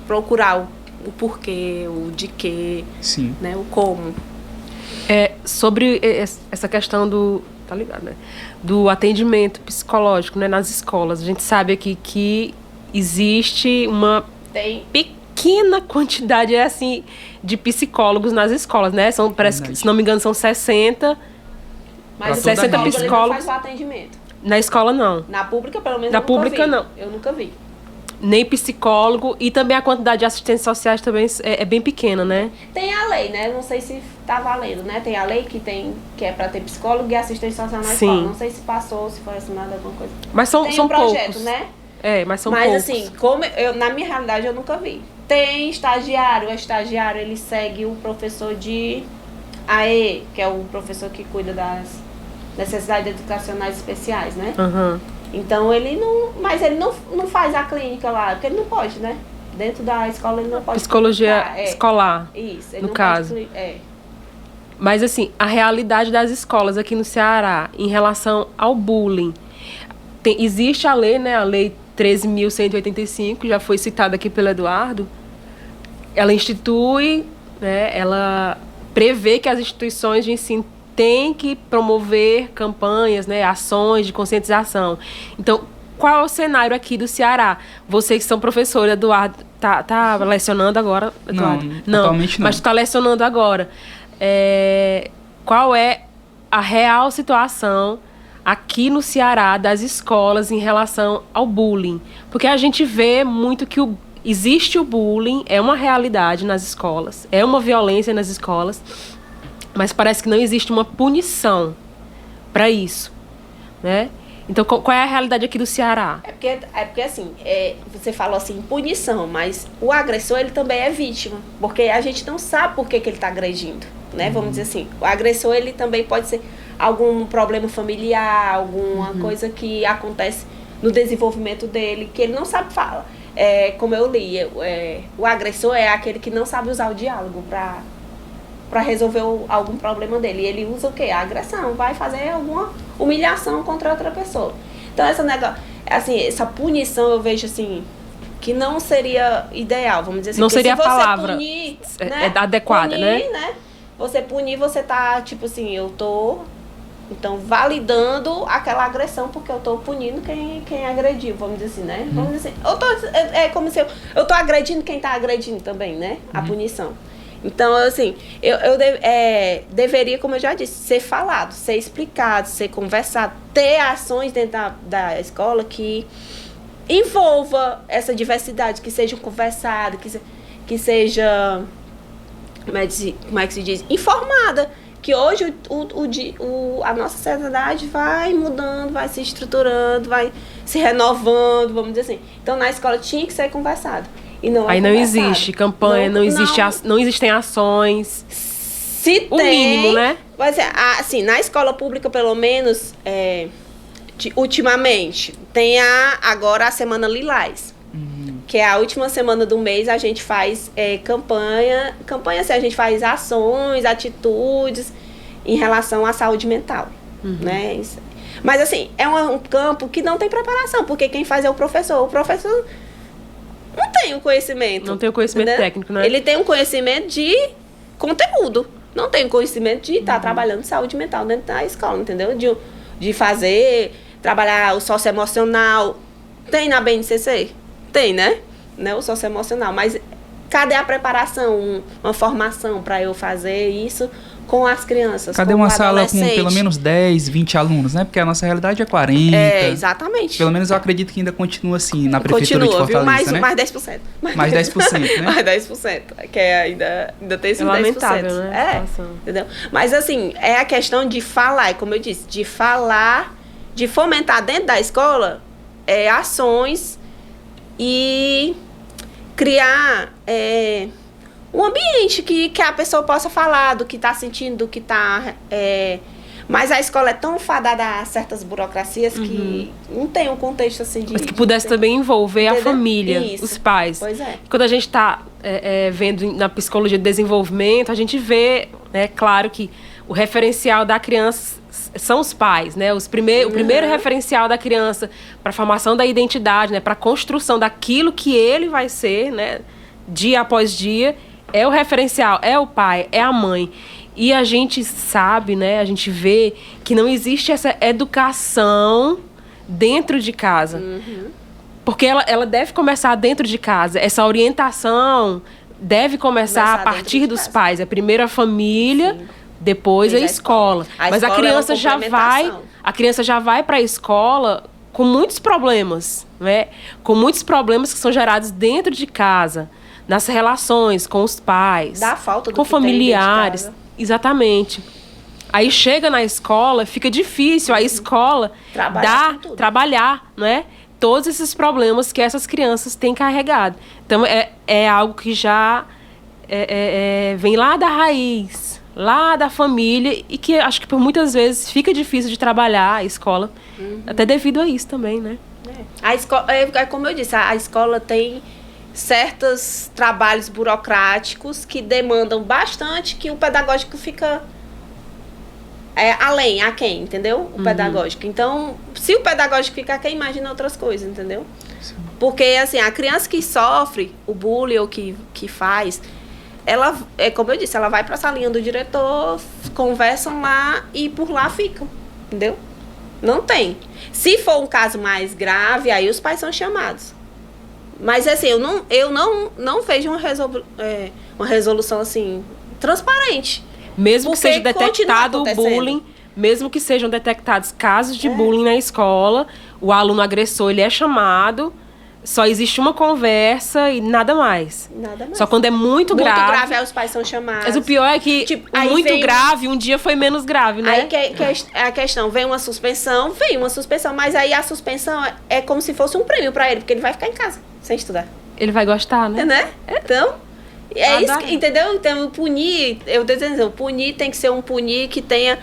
procurar o porquê, o de quê, Sim. né, o como. Sobre essa questão tá ligado, né? Do atendimento psicológico, né, nas escolas. A gente sabe aqui que existe uma pequena quantidade, assim, de psicólogos nas escolas, né? Parece que, se não me engano, são 60. Mas o 60 psicólogo psicólogos. não faz o atendimento. Na escola, não. Na pública, pelo menos, Na pública, não. Eu nunca vi. Nem psicólogo. E também a quantidade de assistentes sociais também é bem pequena, né? Tem a lei, né? Não sei se tá valendo, né? Tem a lei que é para ter psicólogo e assistente social na escola. Não sei se passou, se foi assinado alguma coisa. Mas são tem um projeto, poucos, né? Mas são poucos. poucos. Mas assim, na minha realidade eu nunca vi. Tem estagiário. O estagiário, ele segue o professor de AE, que é o professor que cuida das necessidades educacionais especiais, né? Então ele não faz a clínica lá, porque ele não pode, né? Dentro da escola ele não pode. Psicologia escolar. Isso, ele no não caso. pode. Mas assim, a realidade das escolas aqui no Ceará em relação ao bullying. Existe a lei, né? A lei 13.185, já foi citada aqui pelo Eduardo. Ela institui, né? Ela prevê que as instituições de ensino têm que promover campanhas, né? Ações de conscientização. Então, qual é o cenário aqui do Ceará? Vocês que são professores, Eduardo, tá lecionando agora, Eduardo? Não, atualmente não. Mas está lecionando agora. Qual é a real situação aqui no Ceará das escolas em relação ao bullying? Porque a gente vê muito que existe o bullying, é uma realidade nas escolas, é uma violência nas escolas, mas parece que não existe uma punição para isso, né? Então, qual é a realidade aqui do Ceará? É porque assim, você falou assim, punição, mas o agressor, ele também é vítima, porque a gente não sabe por que ele está agredindo, né? Vamos dizer assim, o agressor, ele também pode ser algum problema familiar, alguma coisa que acontece no desenvolvimento dele, que ele não sabe falar. Como eu li, o agressor é aquele que não sabe usar o diálogo para resolver algum problema dele. E ele usa o quê? A agressão, vai fazer alguma humilhação contra outra pessoa. Então, essa punição, eu vejo assim, que não seria ideal, vamos dizer assim. Não seria a palavra punir, né, adequada, punir, né? Você punir, você tá, tipo assim, eu tô... Então, validando aquela agressão, porque eu tô punindo quem agrediu, vamos dizer assim, né? Vamos dizer assim, é como se eu tô agredindo quem tá agredindo também, né? A punição. Então, assim, deveria, como eu já disse, ser falado, ser explicado, ser conversado, ter ações dentro da escola que envolva essa diversidade, que sejam conversadas, que seja, como é que se diz? Informada. Que hoje a nossa sociedade vai mudando, vai se estruturando, vai se renovando, vamos dizer assim. Então, na escola tinha que ser conversado. E não Aí não existe campanha, não existem ações. Se o tem, mínimo, né? Mas, assim, na escola pública, pelo menos, ultimamente, tem agora a Semana Lilás. que é a última semana do mês, a gente faz campanha assim, a gente faz ações, atitudes em relação à saúde mental, né? Isso. Mas assim, é um campo que não tem preparação, porque quem faz é o professor. O professor não tem o conhecimento. Não tem o conhecimento técnico, né? Ele tem um conhecimento de conteúdo. Não tem o conhecimento de estar trabalhando saúde mental dentro da escola, entendeu? De trabalhar o socioemocional. Tem na BNCC? Tem, né? O socioemocional. Mas cadê a preparação, uma formação para eu fazer isso com as crianças? Cadê uma sala com pelo menos 10, 20 alunos, né? Porque a nossa realidade é 40. Exatamente. Pelo menos eu acredito que ainda continua assim na prefeitura de Fortaleza, viu? né? Mais 10%. Mais 10%, né? Mais 10%. Que ainda tem esse 10%. Lamentável, né? Entendeu? Mas assim, é a questão de falar, como eu disse, de falar, de fomentar dentro da escola ações e criar um ambiente que a pessoa possa falar do que está sentindo, do que está... Mas a escola é tão fadada a certas burocracias que não tem um contexto assim de... Mas que pudesse também envolver a família, Isso. os pais. Pois é. Quando a gente está vendo na psicologia de desenvolvimento, a gente vê, claro que o referencial da criança são os pais, né? O primeiro referencial da criança para a formação da identidade, né? Para a construção daquilo que ele vai ser, né? Dia após dia, é o referencial, é o pai, é a mãe. E a gente sabe, né? A gente vê que não existe essa educação dentro de casa. Porque ela deve começar dentro de casa. Essa orientação deve começar a partir dos pais. É primeiro a família... Sim. Depois a escola. Mas a criança já vai para a escola com muitos problemas, né? Com muitos problemas que são gerados dentro de casa, nas relações com os pais, da falta do com que tem familiares. dentro de casa. Exatamente. Aí chega na escola, fica difícil a escola trabalhar, né? Todos esses problemas que essas crianças têm carregado. Então é algo que já vem lá da raiz, lá da família, e que acho que por muitas vezes fica difícil de trabalhar a escola, até devido a isso também, né? A escola, como eu disse, a escola tem certos trabalhos burocráticos que demandam bastante, que o pedagógico fica aquém, entendeu? O pedagógico. Então, se o pedagógico fica aquém, imagina outras coisas, entendeu? Sim. Porque, assim, a criança que sofre o bullying ou que faz... Ela, como eu disse, ela vai para a salinha do diretor, conversam lá e por lá ficam, entendeu? Não tem. Se for um caso mais grave, aí os pais são chamados. Mas assim, eu não vejo uma resolução assim transparente. Mesmo que seja detectado o bullying, mesmo que sejam detectados casos de bullying na escola, o aluno agressor ele é chamado. Só existe uma conversa e nada mais. Nada mais. Só quando é muito grave. Muito grave, aí os pais são chamados. Mas o pior é que muito grave, um dia foi menos grave, né? Aí que é a questão, vem uma suspensão, mas aí a suspensão é como se fosse um prêmio pra ele, porque ele vai ficar em casa, sem estudar. Ele vai gostar, né? Então, isso, entendeu? Então, punir tem que ser um punir que tenha...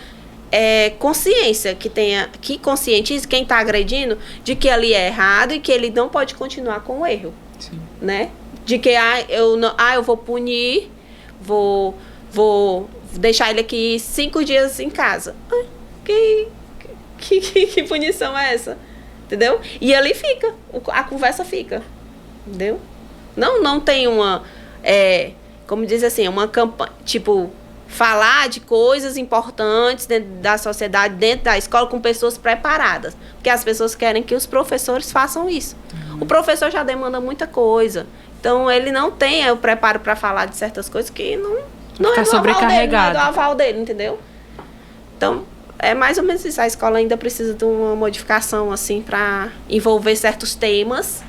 consciência, que conscientize quem está agredindo de que ali é errado e que ele não pode continuar com o erro. Sim. Né? De que eu vou punir, vou deixar ele aqui 5 dias em casa. Que punição é essa? Entendeu? E ali fica, a conversa fica. Entendeu? Não tem uma, como diz assim, uma campanha, tipo... falar de coisas importantes dentro da sociedade, dentro da escola, com pessoas preparadas. Porque as pessoas querem que os professores façam isso. O professor já demanda muita coisa. Então, ele não tem o preparo para falar de certas coisas que não é do aval dele, entendeu? Então, é mais ou menos isso. A escola ainda precisa de uma modificação, assim, para envolver certos temas.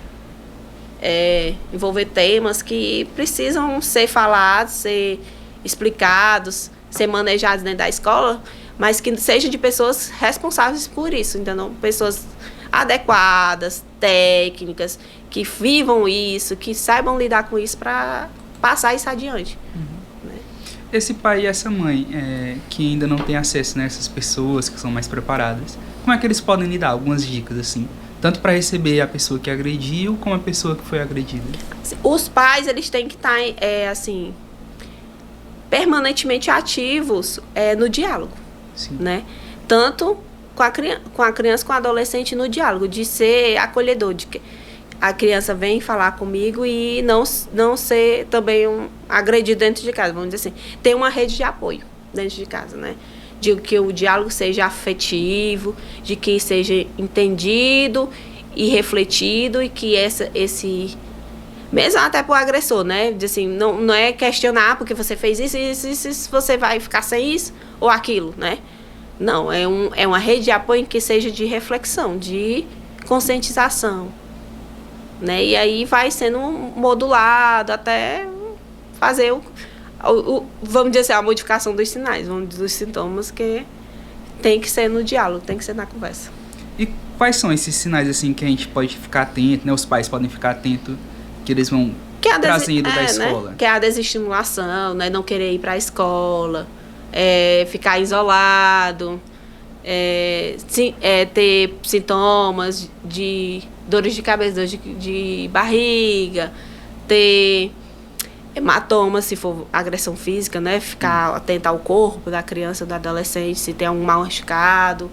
Envolver temas que precisam ser falados, ser... explicados, ser manejados dentro da escola, mas que sejam de pessoas responsáveis por isso, entendeu? Pessoas adequadas, técnicas, que vivam isso, que saibam lidar com isso para passar isso adiante. Né? Esse pai e essa mãe que ainda não têm acesso, né, a essas pessoas que são mais preparadas, como é que eles podem lidar? Algumas dicas, assim, tanto para receber a pessoa que agrediu, como a pessoa que foi agredida? Os pais, eles têm que estar, assim, permanentemente ativos no diálogo, Sim. né? Tanto com a criança, com o adolescente no diálogo, de ser acolhedor, de que a criança vem falar comigo e não ser também agredido dentro de casa, vamos dizer assim. Tem uma rede de apoio dentro de casa, né? De que o diálogo seja afetivo, de que seja entendido e refletido e que esse mesmo até pro agressor, né? De assim, não é questionar porque você fez isso, você vai ficar sem isso ou aquilo, né? Não, é uma rede de apoio que seja de reflexão, de conscientização, né? E aí vai sendo modulado até fazer vamos dizer assim, a modificação dos sinais, dos sintomas, que tem que ser no diálogo, tem que ser na conversa. E quais são esses sinais assim que a gente pode ficar atento, né? Os pais podem ficar atentos, que eles vão trazendo da escola? Né? Que é a desestimulação, né? Não querer ir para a escola, ficar isolado, ter sintomas de dores de cabeça, dores de barriga, ter hematoma, se for agressão física, né? Ficar atento ao corpo da criança, do adolescente, se tem um mal machucado.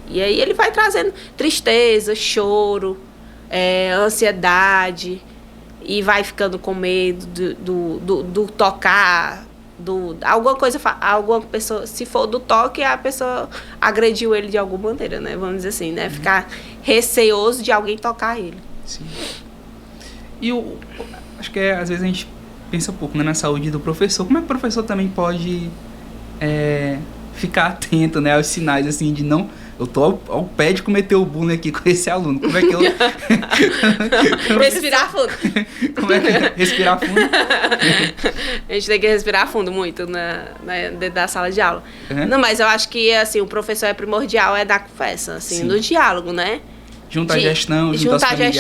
E aí ele vai trazendo tristeza, choro, ansiedade, e vai ficando com medo do tocar, alguma pessoa, se for do toque, a pessoa agrediu ele de alguma maneira, né? Vamos dizer assim, né? Ficar receoso de alguém tocar ele. Sim. E acho que às vezes a gente pensa um pouco, né, na saúde do professor. Como é que o professor também pode ficar atento, né, aos sinais, assim, de não... Eu tô ao pé de cometer o bullying aqui com esse aluno. Como é que eu... Respirar fundo. Como é que é? Respirar fundo? A gente tem que respirar fundo muito dentro da sala de aula. Uhum. Não, mas eu acho que, assim, o professor é primordial, da conversa, assim, no diálogo, né? Junto à gestão, junto aos familiares.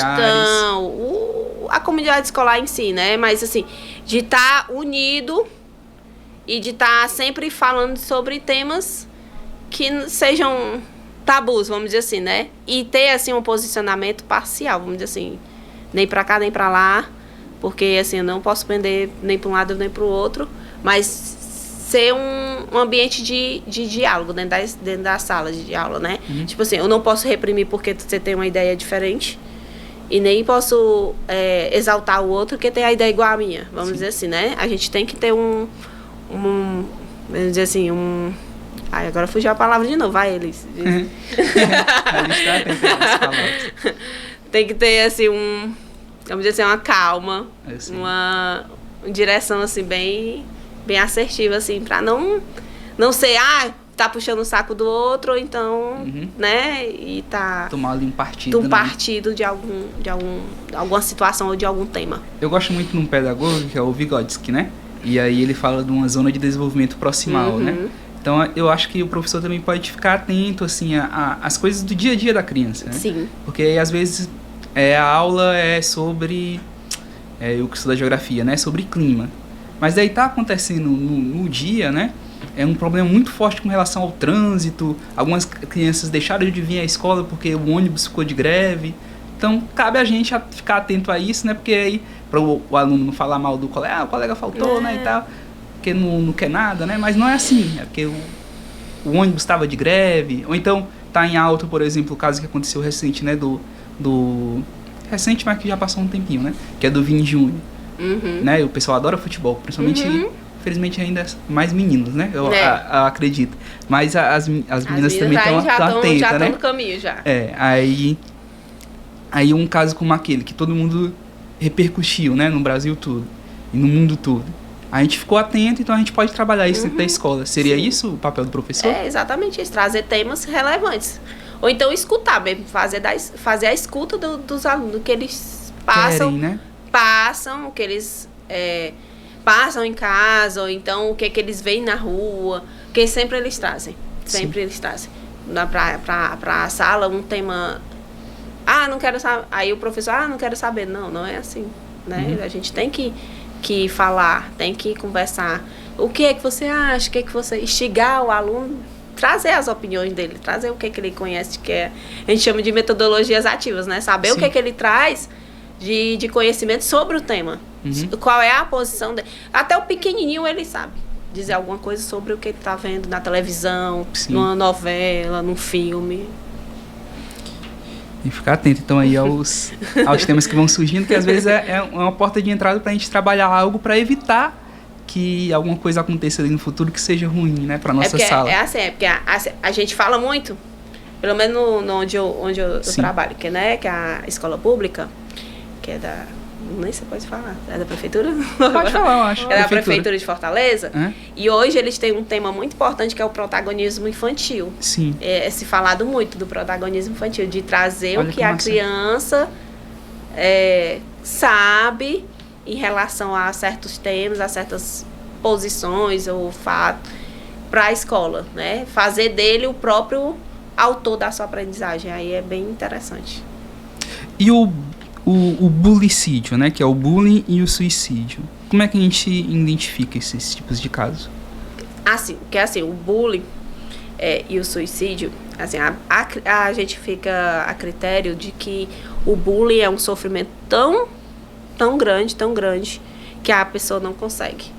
A comunidade escolar em si, né? Mas, assim, de estar unido e de estar sempre falando sobre temas que sejam tabus, vamos dizer assim, né? E ter, assim, um posicionamento parcial, vamos dizer assim, nem pra cá, nem pra lá, porque, assim, eu não posso prender nem pra um lado nem pro outro, mas ser um ambiente de diálogo dentro da sala de aula, né? Uhum. Tipo assim, eu não posso reprimir porque você tem uma ideia diferente, e nem posso exaltar o outro que tem a ideia igual à minha, vamos dizer assim, né? A gente tem que ter vamos dizer assim, Ai, agora fugiu a palavra de novo, vai, Elis. Tem que ter, assim, vamos dizer assim, uma calma, uma direção, assim, bem assertiva, assim, pra não ser, tá puxando o saco do outro, ou então, né, e tá... Tomar ali um partido, um partido de alguma situação ou de algum tema. Eu gosto muito de um pedagogo, que é o Vygotsky, né? E aí ele fala de uma zona de desenvolvimento proximal, né? Então, eu acho que o professor também pode ficar atento, assim, às coisas do dia a dia da criança, né? Sim. Porque aí, às vezes, a aula é sobre... eu que estudo geografia, né? Sobre clima. Mas daí tá acontecendo no dia, né? É um problema muito forte com relação ao trânsito. Algumas crianças deixaram de vir à escola porque o ônibus ficou de greve. Então, cabe a gente ficar atento a isso, né? Porque aí, para o aluno não falar mal do colega, o colega faltou, né? E tal. Porque não quer nada, né? Mas não é assim, é porque o ônibus estava de greve, ou então tá em alta, por exemplo, o caso que aconteceu recente, né, recente, mas que já passou um tempinho, né, que é do Vini Júnior, né, o pessoal adora futebol, principalmente, infelizmente ainda mais meninos, né, eu acredito, mas as meninas também estão atentas, já né, no caminho, já. Aí um caso como aquele, que todo mundo repercutiu, né, no Brasil todo, e no mundo todo. A gente ficou atento, então a gente pode trabalhar isso dentro da escola. Seria isso o papel do professor? É exatamente isso, trazer temas relevantes. Ou então escutar mesmo, fazer a escuta dos alunos, que eles passam, né? O que eles passam em casa, ou então o que eles veem na rua, que sempre eles trazem. Sempre eles trazem. Pra a sala, um tema... não quero saber. Aí o professor, não quero saber. Não é assim, né? A gente tem que falar, tem que conversar. O que é que você acha? O que é que você... Instigar o aluno, trazer as opiniões dele, trazer o que ele conhece, que a gente chama de metodologias ativas, né? Saber Sim. o que ele traz de conhecimento sobre o tema. Qual é a posição dele. Até o pequenininho ele sabe dizer alguma coisa sobre o que ele está vendo na televisão, Sim. numa novela, num filme. E ficar atento, então, aí aos temas que vão surgindo, que às vezes é uma porta de entrada para a gente trabalhar algo para evitar que alguma coisa aconteça ali no futuro que seja ruim, né, para nossa sala. É porque a gente fala muito, pelo menos onde eu trabalho, que é a escola pública, que é da... Nem você pode falar. É da prefeitura? Pode falar, eu acho. É da prefeitura de Fortaleza. É? E hoje eles têm um tema muito importante que é o protagonismo infantil. Sim. É se falado muito do protagonismo infantil, de trazer Olha o que que a massa. criança sabe em relação a certos temas, a certas posições ou fatos para a escola, né? Fazer dele o próprio autor da sua aprendizagem. Aí é bem interessante. E o bulicídio, né, que é o bullying e o suicídio. Como é que a gente identifica esses tipos de casos? Assim, o bullying e o suicídio, assim, a gente fica a critério de que o bullying é um sofrimento tão grande, que a pessoa não consegue.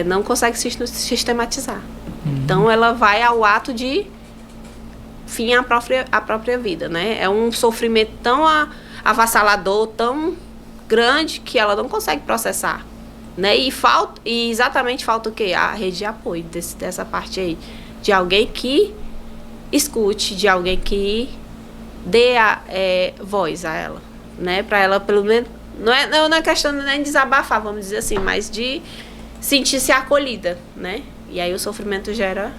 Não consegue sistematizar. Então, ela vai ao ato de fim à própria vida, né? É um sofrimento tão avassalador, tão grande, que ela não consegue processar, né? E exatamente falta o quê? A rede de apoio dessa parte aí, de alguém que escute, de alguém que dê voz a ela, né? Para ela, pelo menos, não é questão nem de desabafar, vamos dizer assim, mas de sentir-se acolhida, né? E aí o sofrimento gera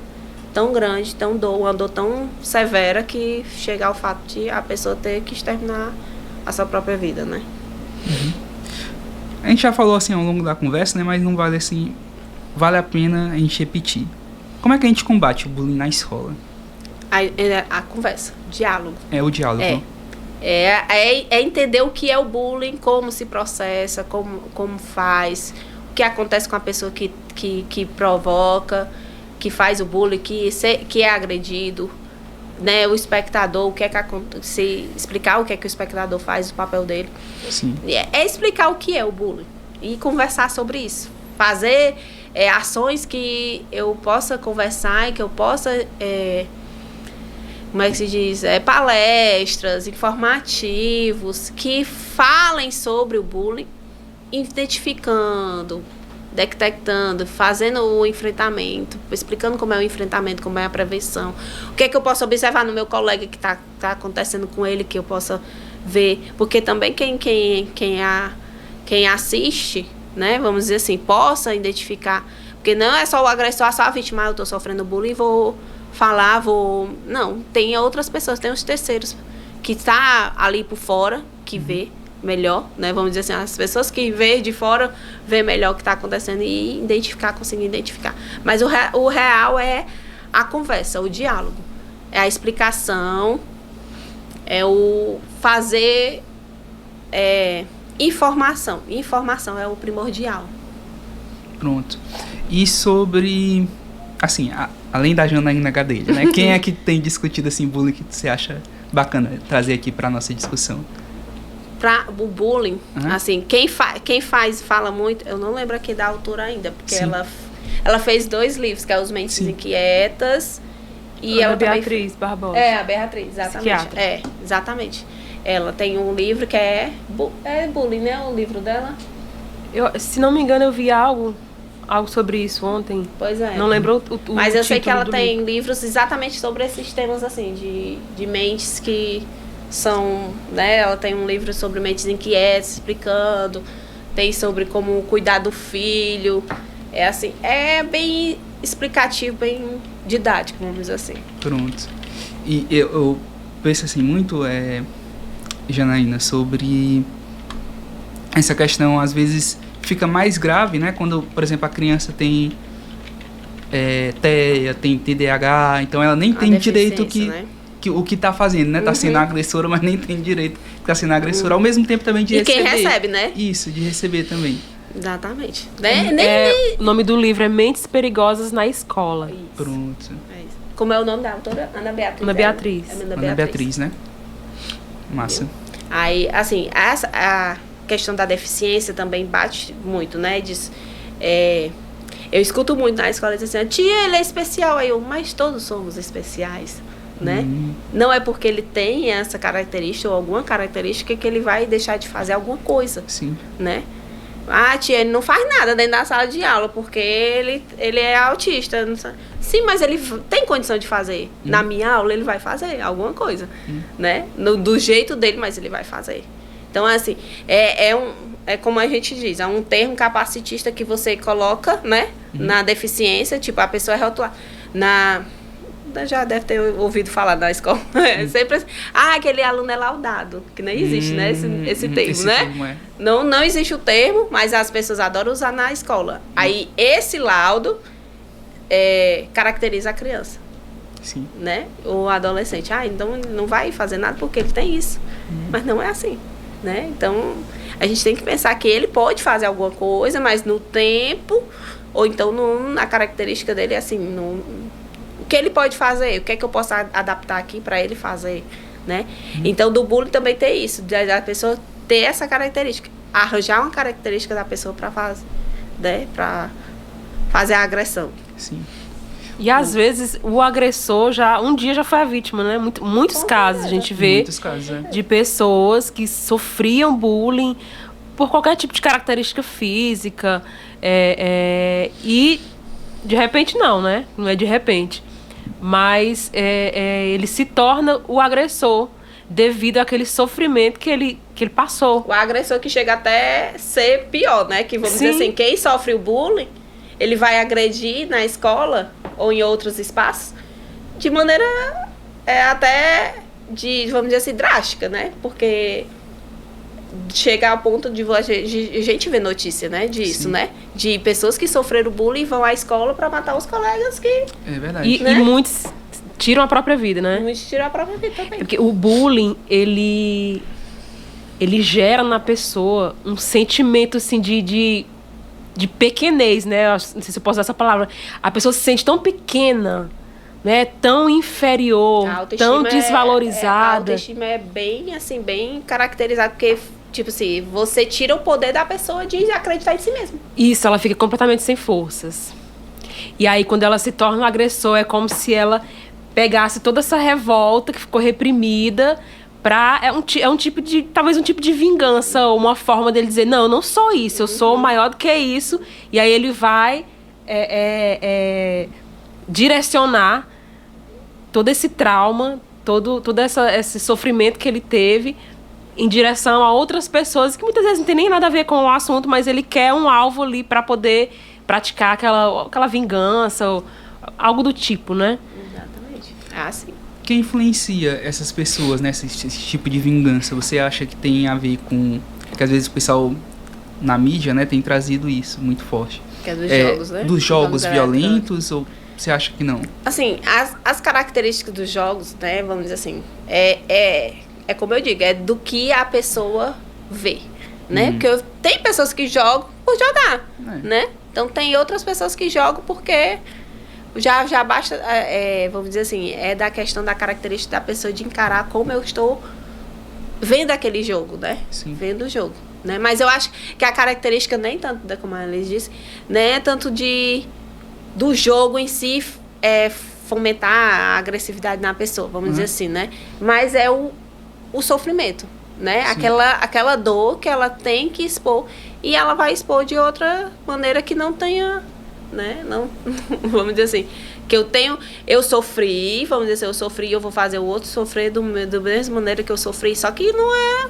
tão grande, uma dor tão severa, que chega ao fato de a pessoa ter que exterminar a sua própria vida, né? A gente já falou assim ao longo da conversa, né, mas não vale assim, vale a pena a gente repetir. Como é que a gente combate o bullying na escola? A conversa, diálogo. É o diálogo. É entender o que é o bullying, como se processa, como faz, o que acontece com a pessoa que provoca, que faz o bullying, que é agredido, né? O espectador, o que é que acontece, explicar o que é que o espectador faz, o papel dele. Sim. É explicar o que é o bullying e conversar sobre isso. Fazer ações que eu possa conversar e que eu possa, como é que se diz? Palestras, informativos, que falem sobre o bullying, identificando, detectando, fazendo o enfrentamento, explicando como é o enfrentamento, como é a prevenção. O que é que eu posso observar no meu colega que está acontecendo com ele, que eu possa ver. Porque também quem assiste, né, vamos dizer assim, possa identificar. Porque não é só o agressor, só a vítima, eu estou sofrendo bullying, vou falar, Não, tem outras pessoas, tem os terceiros que está ali por fora, que vê melhor, né? Vamos dizer assim, as pessoas que vê de fora vê melhor o que está acontecendo e conseguir identificar. Mas o real é a conversa, o diálogo, é a explicação, é o fazer informação. Informação é o primordial. Pronto. E sobre, assim, além da Janaína Gadelha, né? Quem é que tem discutido assim bullying que você acha bacana trazer aqui para nossa discussão? Para o bullying, assim, quem fala muito, eu não lembro aqui da autora ainda, porque ela fez 2 livros, que é Os Mentes Inquietas e ela Beatriz Barbosa. A Beatriz, exatamente. Psiquiatra. Exatamente. Ela tem um livro que é bullying, né? O livro dela. Se não me engano, eu vi algo sobre isso ontem. Pois é. Não lembro o Mas eu sei que título ela do tem livro. livros exatamente sobre esses temas, assim, de mentes que são, né? Ela tem um livro sobre mentes inquietas, explicando. Tem sobre como cuidar do filho. É assim, é bem explicativo, bem didático, vamos dizer assim. Pronto. E eu penso assim muito, Janaína, sobre essa questão, às vezes fica mais grave, né? Quando, por exemplo, a criança tem TEA, tem TDAH, então ela nem tem direito o que tá fazendo, né? Tá sendo agressora, mas nem tem direito que tá sendo agressora, ao mesmo tempo também de receber. E quem recebe, né? Isso, de receber também. Exatamente. O nome do livro é Mentes Perigosas na Escola. Pronto. É isso. Como é o nome da autora? Ana Beatriz. Ana Beatriz. Ana Beatriz, né? Massa. Aí, assim, a questão da deficiência também bate muito, né? Eu escuto muito na escola dizendo assim, tia, ele é especial. Aí mas todos somos especiais, né? Não é porque ele tem essa característica ou alguma característica que ele vai deixar de fazer alguma coisa. Sim. Né? Tia, ele não faz nada dentro da sala de aula porque ele é autista. Sim, mas ele tem condição de fazer. Na minha aula ele vai fazer alguma coisa, né? Do jeito dele, mas ele vai fazer. Então, assim, é como a gente diz, é um termo capacitista que você coloca, né? Na deficiência, tipo, a pessoa é rotulada. Já deve ter ouvido falar na escola. Sempre assim, aquele aluno é laudado, que nem existe, né? Esse termo, né? Termo, não existe o termo, mas as pessoas adoram usar na escola. Aí, esse laudo caracteriza a criança. Sim. Né? O adolescente. Então ele não vai fazer nada porque ele tem isso. Mas não é assim, né? Então, a gente tem que pensar que ele pode fazer alguma coisa, mas no tempo, ou então na característica dele, assim, o que ele pode fazer, o que é que eu posso adaptar aqui para ele fazer, né? Então, do bullying também tem isso, da pessoa ter essa característica, arranjar uma característica da pessoa para fazer, né? Para fazer a agressão. Sim. E às vezes o agressor um dia já foi a vítima, né? Muitos casos a gente vê Muitos casos, de pessoas que sofriam bullying por qualquer tipo de característica física e de repente não, né? Não é de repente. Mas ele se torna o agressor devido àquele sofrimento que ele passou. O agressor que chega até ser pior, né? Que vamos dizer assim, quem sofre o bullying, ele vai agredir na escola ou em outros espaços de maneira até vamos dizer assim, drástica, né? Porque chega ao ponto de a gente ver notícia, né, disso, né? De pessoas que sofreram bullying e vão à escola para matar os colegas que... É verdade. E muitos tiram a própria vida, né? Muitos tiram a própria vida também. Porque o bullying, ele gera na pessoa um sentimento, assim, de pequenez, né? Não sei se eu posso usar essa palavra. A pessoa se sente tão pequena, né? Tão inferior, tão desvalorizada. A autoestima é bem, assim, bem caracterizada, porque, tipo assim, você tira o poder da pessoa de acreditar em si mesma. Isso, ela fica completamente sem forças. E aí, quando ela se torna um agressor, é como se ela pegasse toda essa revolta que ficou reprimida talvez um tipo de vingança, ou uma forma dele dizer, não, eu não sou isso, eu sou maior do que isso. E aí ele vai direcionar todo esse trauma, todo esse sofrimento que ele teve em direção a outras pessoas que muitas vezes não tem nem nada a ver com o assunto, mas ele quer um alvo ali para poder praticar aquela vingança ou algo do tipo, né? Exatamente. Sim. O que influencia essas pessoas nesse tipo de vingança? Você acha que tem a ver com... que às vezes o pessoal na mídia, né, tem trazido isso muito forte. Que é dos jogos, né? Dos jogos violentos, ou você acha que não? Assim, as características dos jogos, né, vamos dizer assim, é como eu digo, é do que a pessoa vê, né? Porque tem pessoas que jogam por jogar, né? Então tem outras pessoas que jogam porque já basta, vamos dizer assim, é da questão da característica da pessoa de encarar como eu estou vendo aquele jogo, né? Sim. Vendo o jogo, né? Mas eu acho que a característica nem tanto, como a Alice disse, nem é tanto do jogo em si fomentar a agressividade na pessoa, vamos dizer assim, né? Mas é o sofrimento, né? Aquela dor que ela tem que expor e ela vai expor de outra maneira que não tenha, né? Não, vamos dizer assim, que eu sofri, vamos dizer assim, eu sofri e eu vou fazer o outro sofrer da mesma maneira que eu sofri, só que não é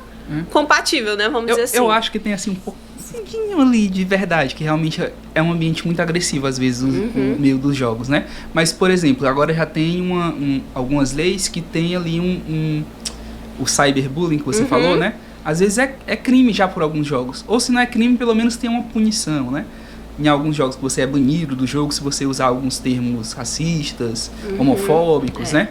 compatível, né? Vamos dizer assim. Eu acho que tem assim um pouquinho ali de verdade, que realmente é um ambiente muito agressivo às vezes no meio dos jogos, né? Mas, por exemplo, agora já tem algumas leis que tem ali o cyberbullying que você falou, né? Às vezes é crime já por alguns jogos. Ou se não é crime, pelo menos tem uma punição, né? Em alguns jogos que você é banido do jogo se você usar alguns termos racistas, homofóbicos, né?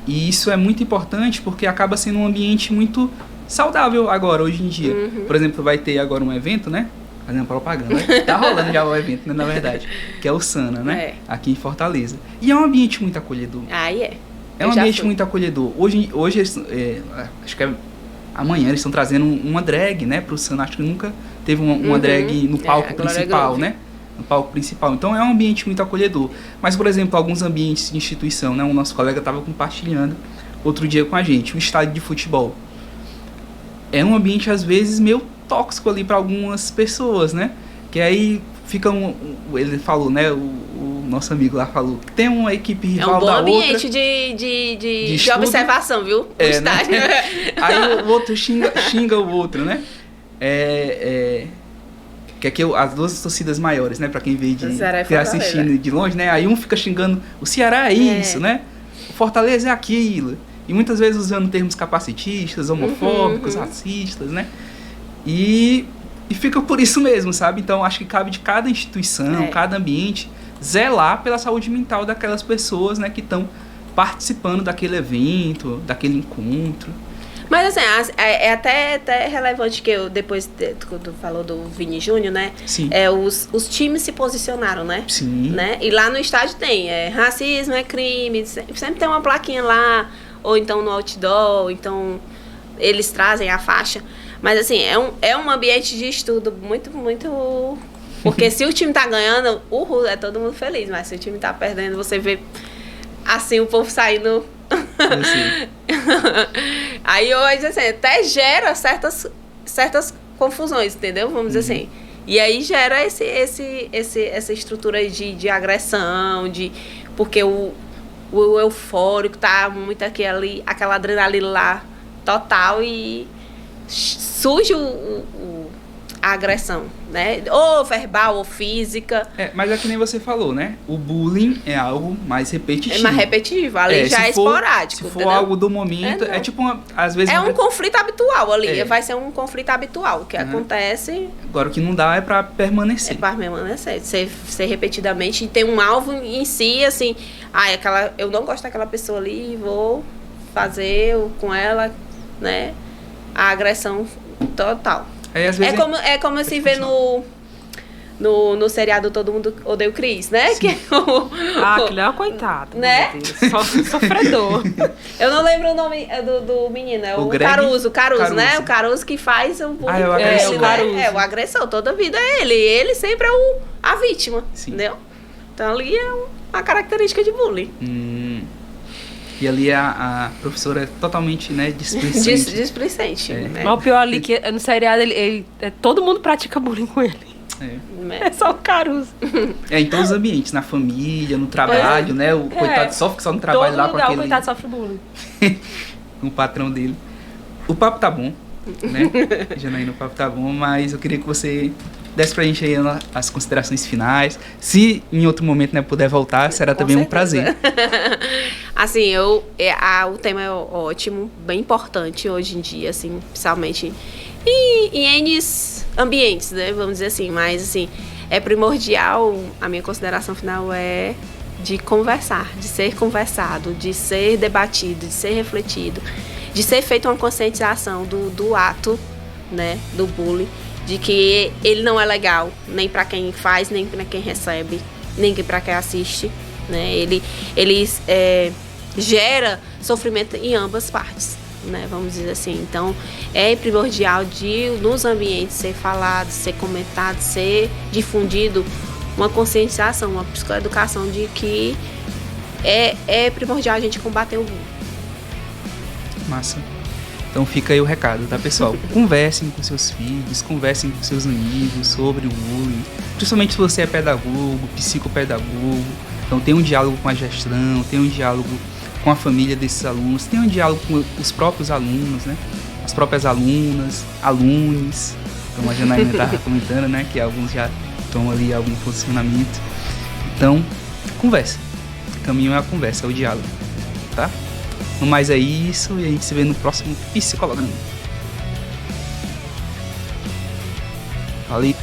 E isso é muito importante porque acaba sendo um ambiente muito saudável agora, hoje em dia. Por exemplo, vai ter agora um evento, né? Fazendo propaganda, né? Tá rolando já o evento, né, na verdade, que é o Sana, né? É. Aqui em Fortaleza. E é um ambiente muito acolhedor. Aí é. É Eu um já ambiente fui. muito acolhedor. Hoje acho que amanhã eles estão trazendo uma drag, né, pro Sana. Acho que nunca teve uma drag no palco a Glória principal, Groove. né? No palco principal. Então é um ambiente muito acolhedor. Mas, por exemplo, alguns ambientes de instituição, né? O nosso colega estava compartilhando outro dia com a gente, o estádio de futebol. É um ambiente, às vezes, meio tóxico ali para algumas pessoas, né? Que aí fica ele falou, né? O nosso amigo lá falou que tem uma equipe É rival um bom da ambiente outra. de estudo. observação, viu? O É, né? estádio. Aí o outro xinga o outro, né? Que aqui as duas torcidas maiores, né? Pra quem veio de Ceará e que Fortaleza. assistindo de longe, né? Aí um fica xingando o Ceará é isso, né? O Fortaleza é aquilo. E muitas vezes usando termos capacitistas, homofóbicos, racistas, né? E fica por isso mesmo, sabe? Então acho que cabe de cada instituição, cada ambiente, zelar pela saúde mental daquelas pessoas, né? Que estão participando daquele evento, daquele encontro. Mas assim, é até relevante que eu, depois, quando falou do Vini Júnior, né? Sim. Os times se posicionaram, né? Sim. Né? E lá no estádio tem, racismo é crime, sempre tem uma plaquinha lá, ou então no outdoor, então eles trazem a faixa. Mas assim, é um ambiente de estudo muito, muito... Porque se o time tá ganhando, é todo mundo feliz, mas se o time tá perdendo, você vê assim o povo saindo... Aí hoje assim, até gera certas confusões, entendeu? Vamos dizer assim. E aí gera essa estrutura de agressão, porque o eufórico tá muito aquela adrenalina lá total e surge a agressão, né? Ou verbal ou física. Mas é que nem você falou, né? O bullying é algo mais repetitivo. É mais repetitivo, ali já é esporádico. Se for entendeu? algo do momento, não. é tipo às vezes... É um conflito habitual ali, É. vai ser um conflito habitual, que acontece... Agora o que não dá é pra É permanecer. para permanecer, ser repetidamente e ter um alvo em si, assim, eu não gosto daquela pessoa ali, vou fazer com ela, né, a agressão total. Aí, às vezes, É como se vê no seriado Todo Mundo Odeia o Chris, né? Sim. Que é Aquele é um coitado. Né? Meu Deus, sofredor. eu não lembro o nome do menino, é o Greg? Caruso, né? Caruso. O Caruso que faz o bullying. É o agressor. Ele, né? O agressor, toda a vida é ele. E ele sempre é a vítima, Sim. entendeu? Então ali é uma característica de bullying. E ali a professora é totalmente, né, displicente. Displicente. Né? Mas o pior ali, que no seriado, todo mundo pratica bullying com ele. É só o Caruso. Em todos os ambientes, na família, no trabalho, né? O coitado sofre só no trabalho Todo lá com lugar aquele... o coitado sofre bullying. com o patrão dele. O papo tá bom, né? Janaína, o papo tá bom, mas eu queria que você desse pra gente aí as considerações finais. Se em outro momento, né, puder voltar, será Com também um certeza. prazer. Assim, o tema é ótimo, bem importante hoje em dia, assim, principalmente em N ambientes, né? Vamos dizer assim, mas assim, é primordial, a minha consideração final é de conversar, de ser conversado, de ser debatido, de ser refletido, de ser feita uma conscientização do ato, né, do bullying, de que ele não é legal, nem para quem faz, nem para quem recebe, nem para quem assiste, né? Ele gera sofrimento em ambas partes, né? Vamos dizer assim. Então, é primordial nos ambientes ser falado, ser comentado, ser difundido uma conscientização, uma psicoeducação de que é primordial a gente combater o bullying. Massa. Então fica aí o recado, tá, pessoal? Conversem com seus filhos, conversem com seus amigos sobre o bullying. Principalmente se você é pedagogo, psicopedagogo. Então tem um diálogo com a gestão, tem um diálogo com a família desses alunos, tem um diálogo com os próprios alunos, né? As próprias alunas, alunos. Como a Janaína estava comentando, né? Que alguns já tomam ali algum posicionamento. Então, conversa. O caminho é a conversa, é o diálogo, tá? No mais é isso e a gente se vê no próximo Psicologando. Valeu!